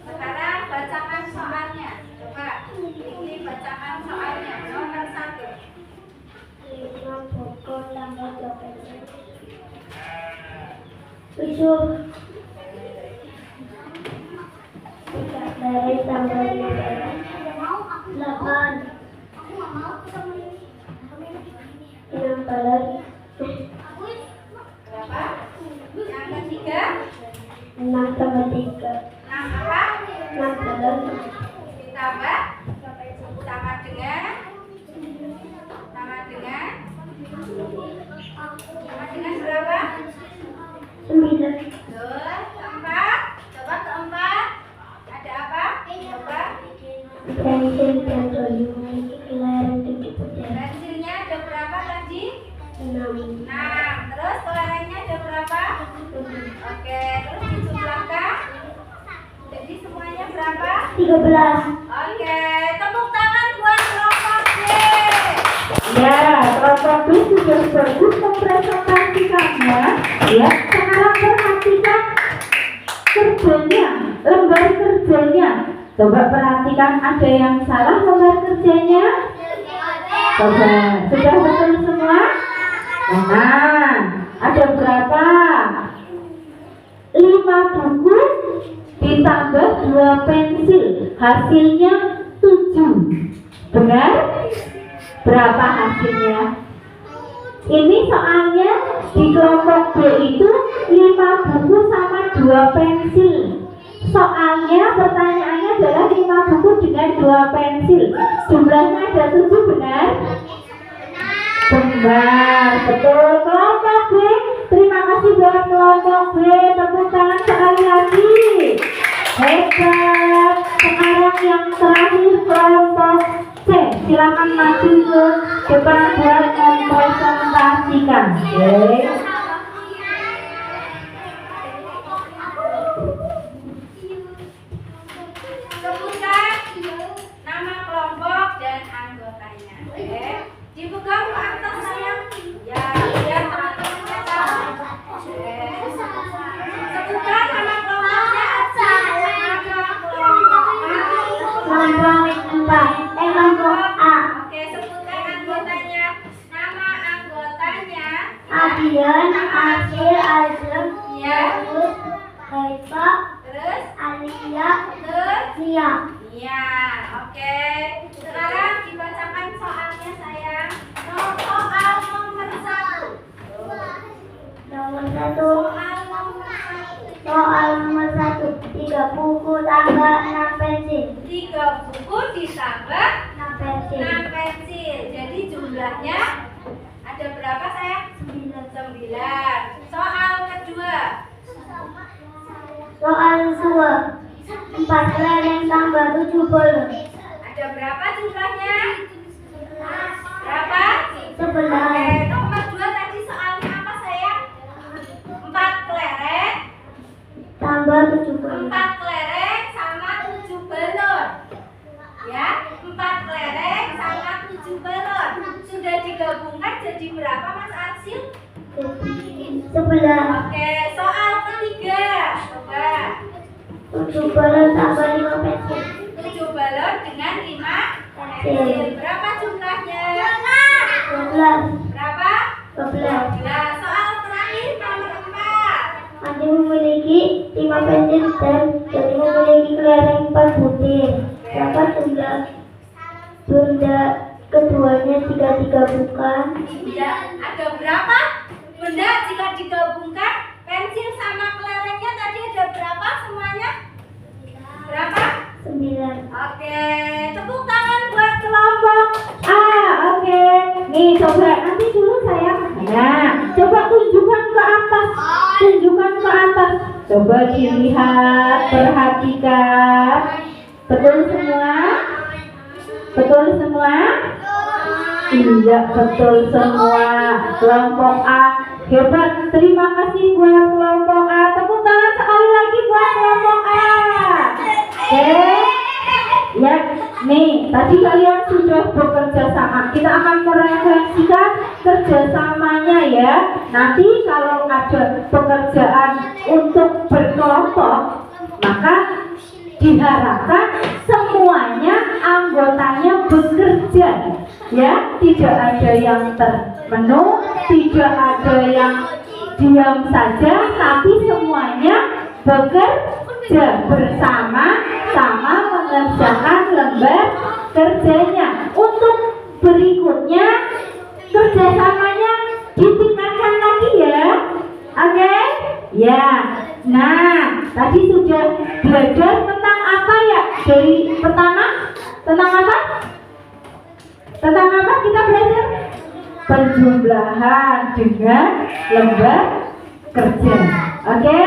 [SPEAKER 1] Sekarang bacakan soalnya. Coba ini bacakan soal
[SPEAKER 2] 7. 3 kelereng tambah 5 kelereng 8. 6 kelereng.
[SPEAKER 1] Berapa? Yang ketiga?
[SPEAKER 2] 6 tambah 3.
[SPEAKER 1] 6 apa?
[SPEAKER 2] 6 kelereng.
[SPEAKER 1] Ditambah sama dengan berapa?
[SPEAKER 2] 9.
[SPEAKER 1] Terus keempat, coba keempat ada apa? Coba
[SPEAKER 2] Pensil dan doli memiliki kelereng 7 putaran.
[SPEAKER 1] pensilnya ada berapa tadi?
[SPEAKER 2] 6.
[SPEAKER 1] 6. Terus kelerengnya ada berapa? Oke, terus dijumlahkan. Jadi semuanya berapa?
[SPEAKER 2] 13.
[SPEAKER 1] Oke, tepuk tangan buat kelompok B.
[SPEAKER 3] Ya, kelompok B sudah bagus mempresentasikannya. Ya, sekarang perhatikan kerjanya, lembar kerjanya. Coba perhatikan, ada yang salah lembar kerjanya? Coba, sudah betul semua? Nah, ada berapa? 5 buku ditambah 2 pensil, hasilnya 7. Benar? Berapa hasilnya? Ini soalnya di kelompok B itu 5 buku sama 2 pensil. Soalnya pertanyaannya adalah 5 buku dengan 2 pensil. Jumlahnya ada 7, benar? Benar, betul. Kelompok B, terima kasih buat kelompok B. Tepuk tangan sekali lagi. Hebat. Sekarang yang terakhir kelompok C. Silakan maju ke depan buat mempresentasikan. Oke.
[SPEAKER 1] Sebutkan nama kelompok dan anggotanya. Oke. Dipegang ke atas sayang. Ya, biar teman-temannya tahu. Oke. Sebutkan nama kelompoknya.
[SPEAKER 2] Kelompok A.
[SPEAKER 1] Oke, sebutkan anggotanya. Nama anggotanya.
[SPEAKER 2] Adian, Acil, Azem,
[SPEAKER 1] Ya.
[SPEAKER 2] Yus, Haifa,
[SPEAKER 1] Terus,
[SPEAKER 2] Alia,
[SPEAKER 1] terus.
[SPEAKER 2] Nia.
[SPEAKER 1] Iya, oke. Sekarang dibacakan soalnya sayang. Soal nomor 1.
[SPEAKER 2] Nomor 1.
[SPEAKER 1] Soal nomor 1.
[SPEAKER 2] Soal nomor 1. 3 buku tambah 6 pensil.
[SPEAKER 1] 3 buku ditambah
[SPEAKER 2] 6 pensil.
[SPEAKER 1] 6 pensil. Jadi jumlahnya ada berapa sayang? 9. Soal kedua.
[SPEAKER 2] Soal 2. 4 kelereng tambah 7 bolong.
[SPEAKER 1] Ada berapa jumlahnya? Berapa?
[SPEAKER 2] 11.
[SPEAKER 1] Oke, nomor 2 tadi soalnya apa sayang? 4 kelereng.
[SPEAKER 2] Tambah 7 bolong.
[SPEAKER 1] 4 kelereng sama 7 balon. Ya, 4 kelereng sama 7 balon. Sudah digabungkan jadi berapa Mas Arsil?
[SPEAKER 2] 11.
[SPEAKER 1] Oke, soal ketiga. Coba.
[SPEAKER 2] 7 balon tambah 5 pensil.
[SPEAKER 1] 7 balon dengan 5 pensil. Berapa jumlahnya?
[SPEAKER 2] 12.
[SPEAKER 1] Berapa?
[SPEAKER 2] 12.
[SPEAKER 1] Nah, soal terakhir nomor 4.
[SPEAKER 2] Andi memiliki 5 pensil dan Doni memiliki kelereng 4 butir. Berapa jumlah benda keduanya jika digabungkan?
[SPEAKER 1] Ya, ada berapa benda jika digabungkan? Pensil sama kelerengnya tadi ada berapa semuanya? Berapa?
[SPEAKER 2] 9.
[SPEAKER 1] Oke, tepuk tangan buat kelompok.
[SPEAKER 3] Oke. Nih, coba nanti dulu saya. Nah, coba tunjukkan ke atas. Tunjukkan ke atas. Coba dilihat, perhatikan. Betul semua? Betul semua? Iya, betul semua. Kelompok A hebat. Terima kasih buat kelompok A. Tepuk tangan sekali lagi buat kelompok A. Oke. Ya, nih tadi kalian sudah bekerja sama. Kita akan merefleksikan kerjasamanya ya. Nanti kalau ada pekerjaan untuk berkelompok, maka diharapkan semuanya anggotanya bekerja. Ya, tidak ada yang termenung, tidak ada yang
[SPEAKER 1] diam saja, tapi semuanya bekerja bersama-sama mengerjakan lembar kerjanya. Untuk berikutnya kerjasamanya ditingkatkan lagi ya. Oke? Ya. Nah, tadi sudah belajar tentang apa ya? Dari pertama tentang apa? Tentang apa kita belajar? Penjumlahan dengan lembar kerja. Oke?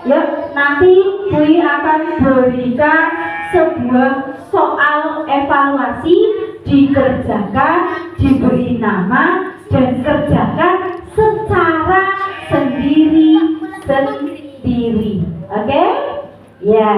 [SPEAKER 1] Yuk, nanti Bui akan berikan sebuah soal evaluasi, dikerjakan, diberi nama, dan kerjakan secara sendiri. Oke? Ya.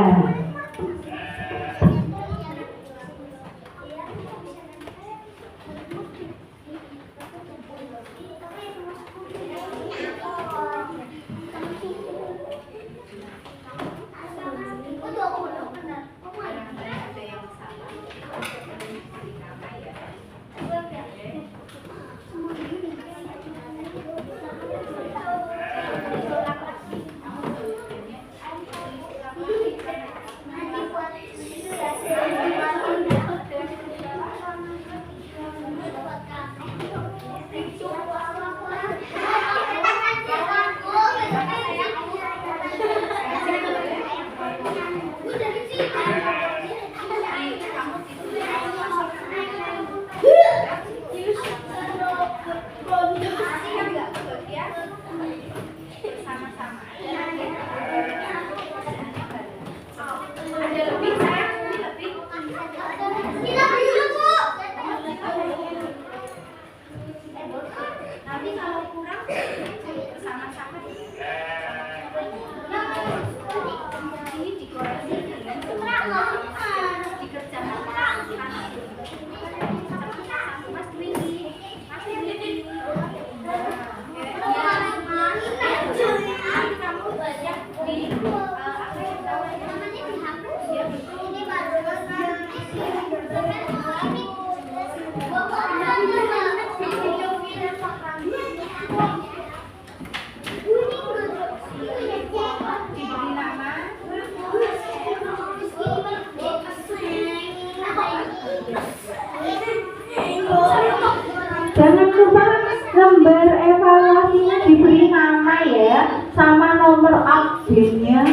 [SPEAKER 1] Jangan lupa lembar evaluasinya diberi nama ya, sama nomor absennya.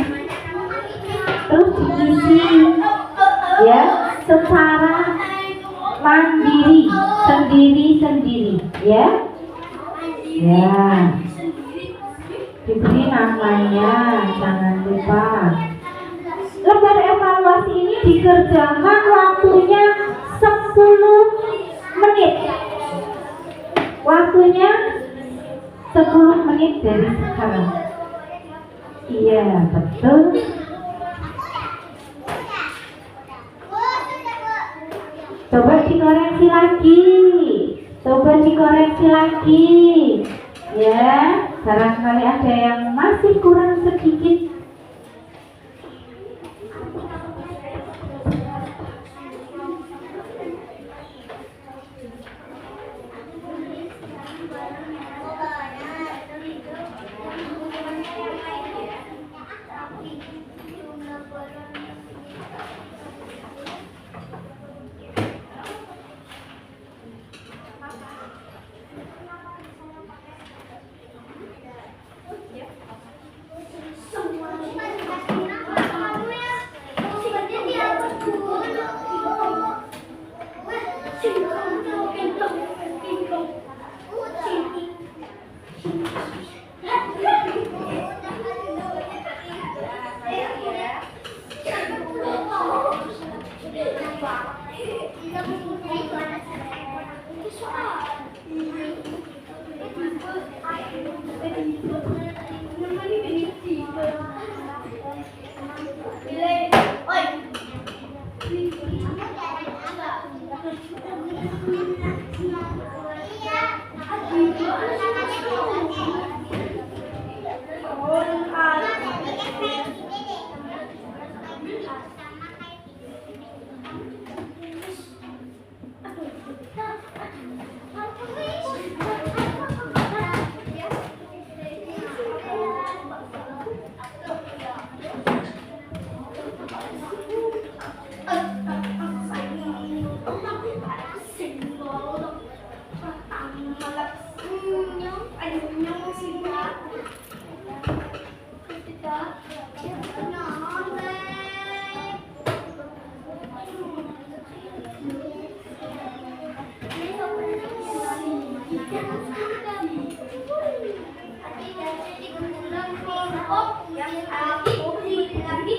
[SPEAKER 1] Terus diisi ya secara mandiri, sendiri ya. Ya. Diberi namanya, jangan lupa. Lembar evaluasi ini dikerjakan waktunya 10 menit. Waktunya 10 menit dari sekarang. Iya, betul. Coba dikoreksi lagi. Ya, barangkali ada yang masih kurang sedikit.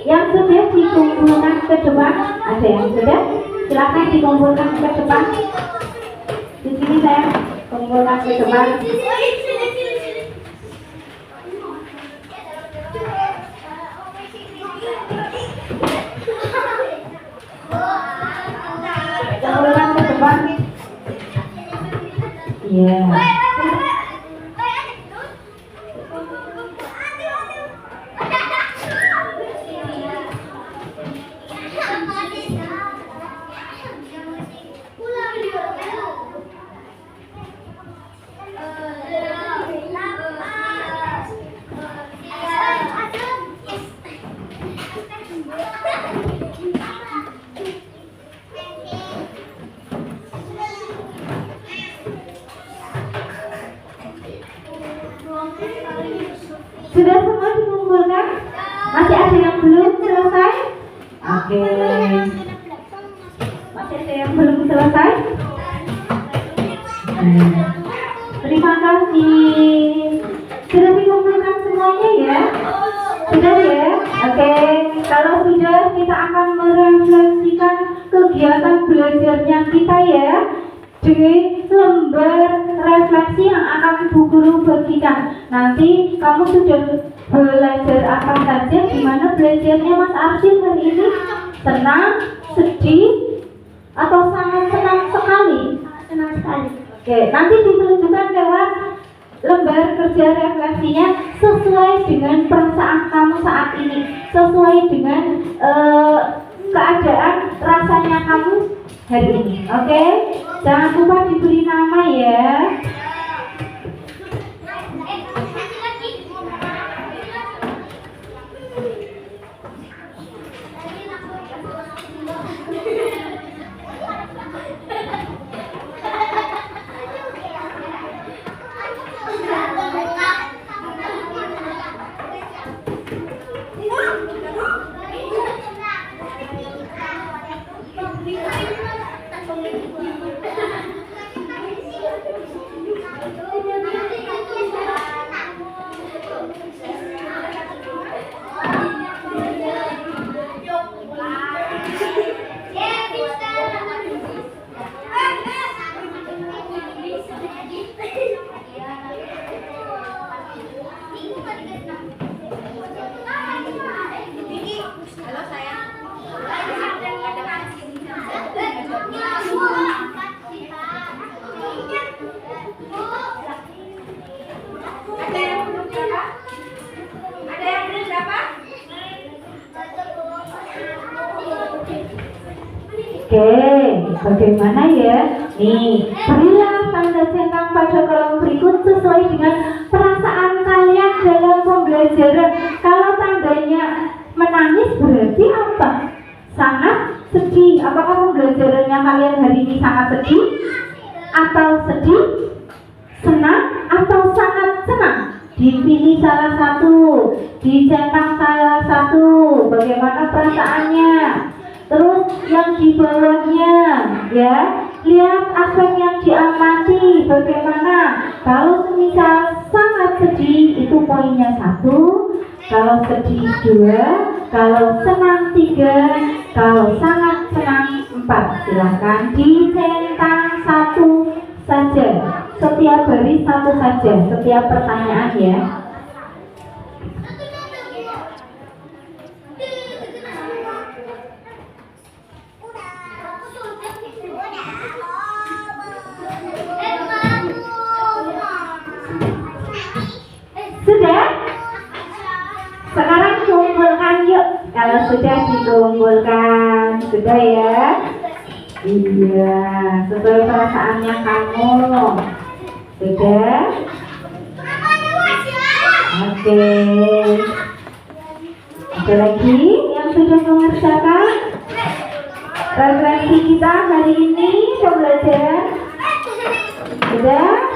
[SPEAKER 1] Yang sudah dikumpulkan ke depan, ada yang sudah? Silakan dikumpulkan ke depan. Di sini saya kumpulkan ke depan. Kumpulkan ke depan. Iya. Sudah semua dikumpulkan? Masih ada yang belum selesai? Oke. Masih ada yang belum selesai? Terima kasih. Sudah dikumpulkan semuanya ya? Sudah ya? Oke. Kalau sudah, kita akan merefleksikan kegiatan belajarnya kita ya, di lembar refleksi yang akan Bu Guru bagikan. Nanti kamu sudah belajar apa saja, gimana belajarnya Mas Arsyil hari ini? Senang, sedih, atau sangat senang sekali?
[SPEAKER 2] Senang sekali.
[SPEAKER 1] Oke, nanti ditunjukkan lewat lembar kerja refleksinya sesuai dengan perasaan kamu saat ini, sesuai dengan keadaan rasanya kamu hari ini. Oke? Jangan lupa diberi nama ya. Oke, bagaimana ya? Nih, berilah tanda centang pada kolom berikut sesuai dengan perasaan kalian dalam pembelajaran. Kalau tandanya menangis berarti apa? Sangat sedih. Apakah pembelajarannya kalian hari ini sangat sedih? Atau sedih? Senang? Atau sangat senang? Dipilih salah satu, dicentang salah satu. Bagaimana perasaannya? Terus yang di bawahnya ya, lihat aspek yang diamati bagaimana. Kalau misal sangat sedih itu poinnya 1, kalau sedih 2, kalau senang 3, kalau sangat senang 4. Silahkan dicentang 1 saja, setiap baris 1 saja, setiap pertanyaan ya. Sudah? Sekarang kumpulkan yuk. Kalau sudah dikumpulkan, sudah ya? Iya, sesuai perasaannya kamu. Sudah? Oke. Ada lagi yang sudah mengerjakan refleksi kita hari ini pembelajaran? Sudah?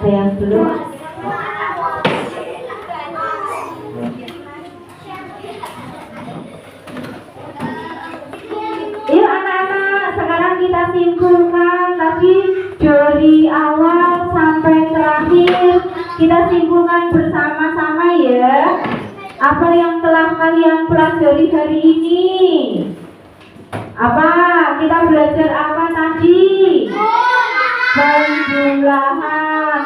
[SPEAKER 1] Ada yang belum? Yuk anak-anak, sekarang kita simpulkan tadi dari awal sampai terakhir. Kita simpulkan bersama-sama ya. Apa yang telah kalian pelajari hari ini? Apa? Kita belajar apa tadi? Penjumlahan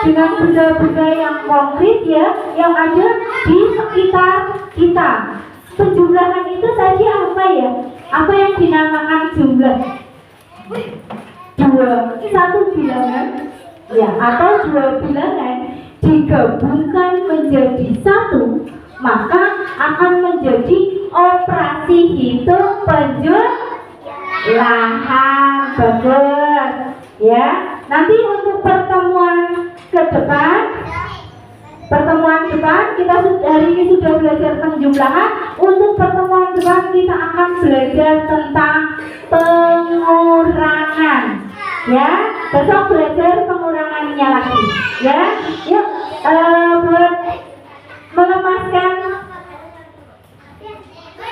[SPEAKER 1] dengan benda-benda yang konkret ya, yang ada di sekitar kita. Penjumlahan itu tadi apa ya? Apa yang dinamakan jumlah? Satu bilangan ya, atau dua bilangan digabungkan menjadi satu, maka akan menjadi operasi hitung penjumlahan. Bagus ya. Nanti untuk pertemuan depan kita hari ini sudah belajar penjumlahan. Untuk pertemuan depan kita akan belajar tentang pengurangan ya. Besok belajar pengurangannya lagi ya. Yuk buat melemaskan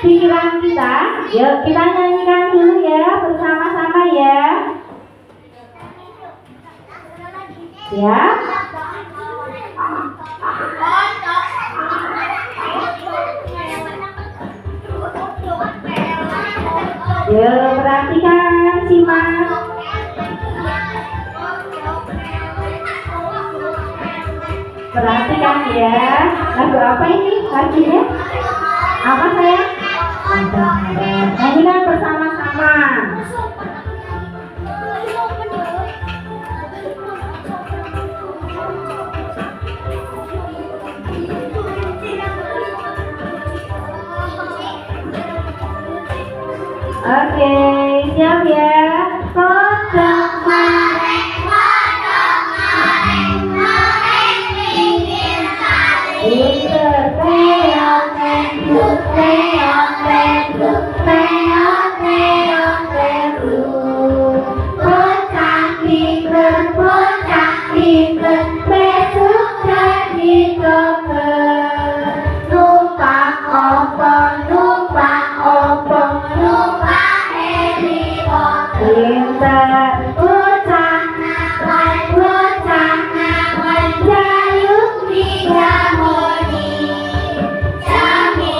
[SPEAKER 1] pikiran kita, yuk kita nyanyikan dulu ya bersama-sama ya. Ya. Yuk perhatikan, simak. Perhatikan ya. Lagu apa ini? Lagunya apa sayang? Nyanyikan bersama-sama. Oke, siap ya. Kodok mareng, pinggir tali. Pinter teong tenduk, teong tenduk, teong teong tenduk. Bocah pinter, besok jadi dokter. Numpak opo, numpak helikopter. Pinter bocah ngawan jaluk di harmoni. Jamu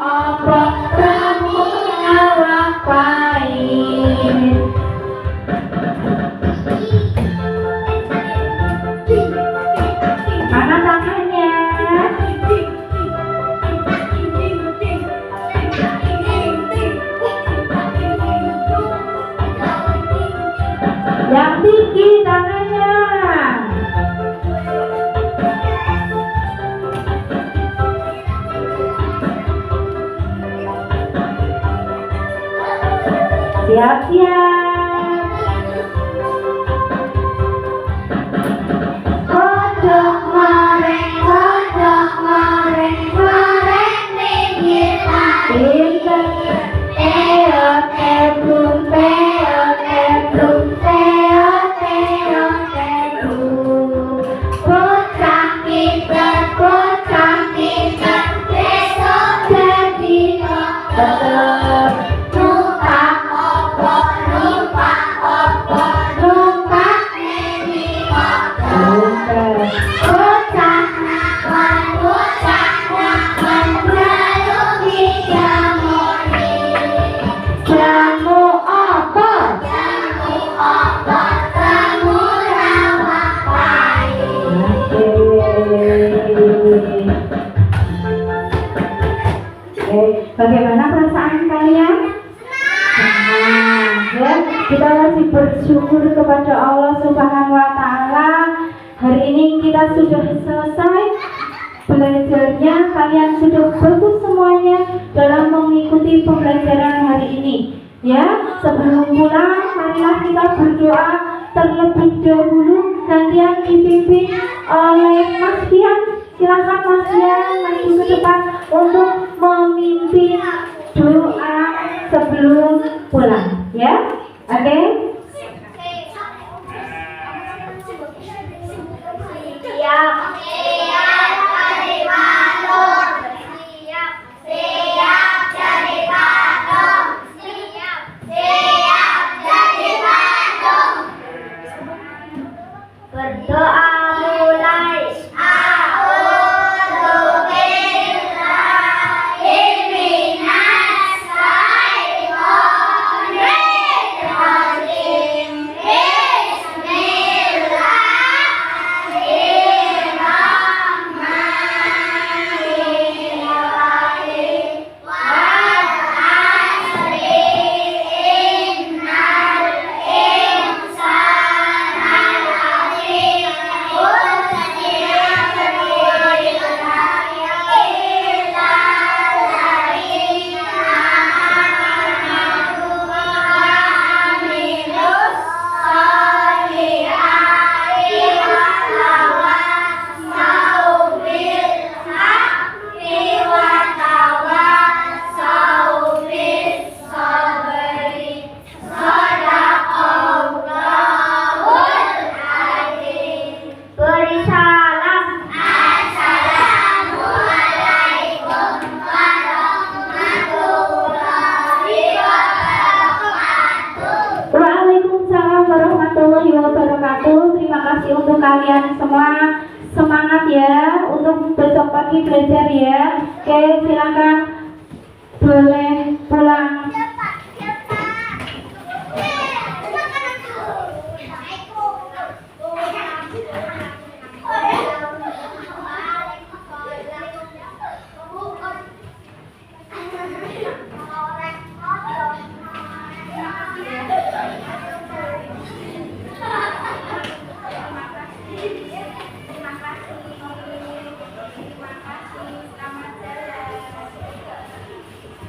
[SPEAKER 1] opo, remu awak pahit. Mana tangannya? Yang tinggi tangannya. Siap-siap. Kodok mareng, pinggir tali. Pinter teong tenduk, teong tenduk. Bocah pinter, besok jadi dokter. Numpak opo, numpak helikopter. Bocah ngawan jaluk di harmoni. Jamu opo, remu awak pahit. Bagaimana perasaan kalian? Ya, kita wajib bersyukur kepada Allah Subhanahu wa Ta'ala. Hari ini kita sudah selesai belajarnya. Kalian sudah bagus semuanya dalam mengikuti pembelajaran hari ini. Ya, sebelum pulang, marilah kita berdoa terlebih dahulu. Gantian dipimpin oleh Mas Fian. Silakan Mas Fian maju ke depan untuk memimpin doa sebelum pulang. Ya, oke?
[SPEAKER 2] Berdoa mulai. Beri salam.
[SPEAKER 1] Waalaikumsalam warahmatullahi wabarakatuh. Terima kasih untuk kalian semua. Semangat ya untuk besok pagi belajar ya. Oke, silakan boleh pulang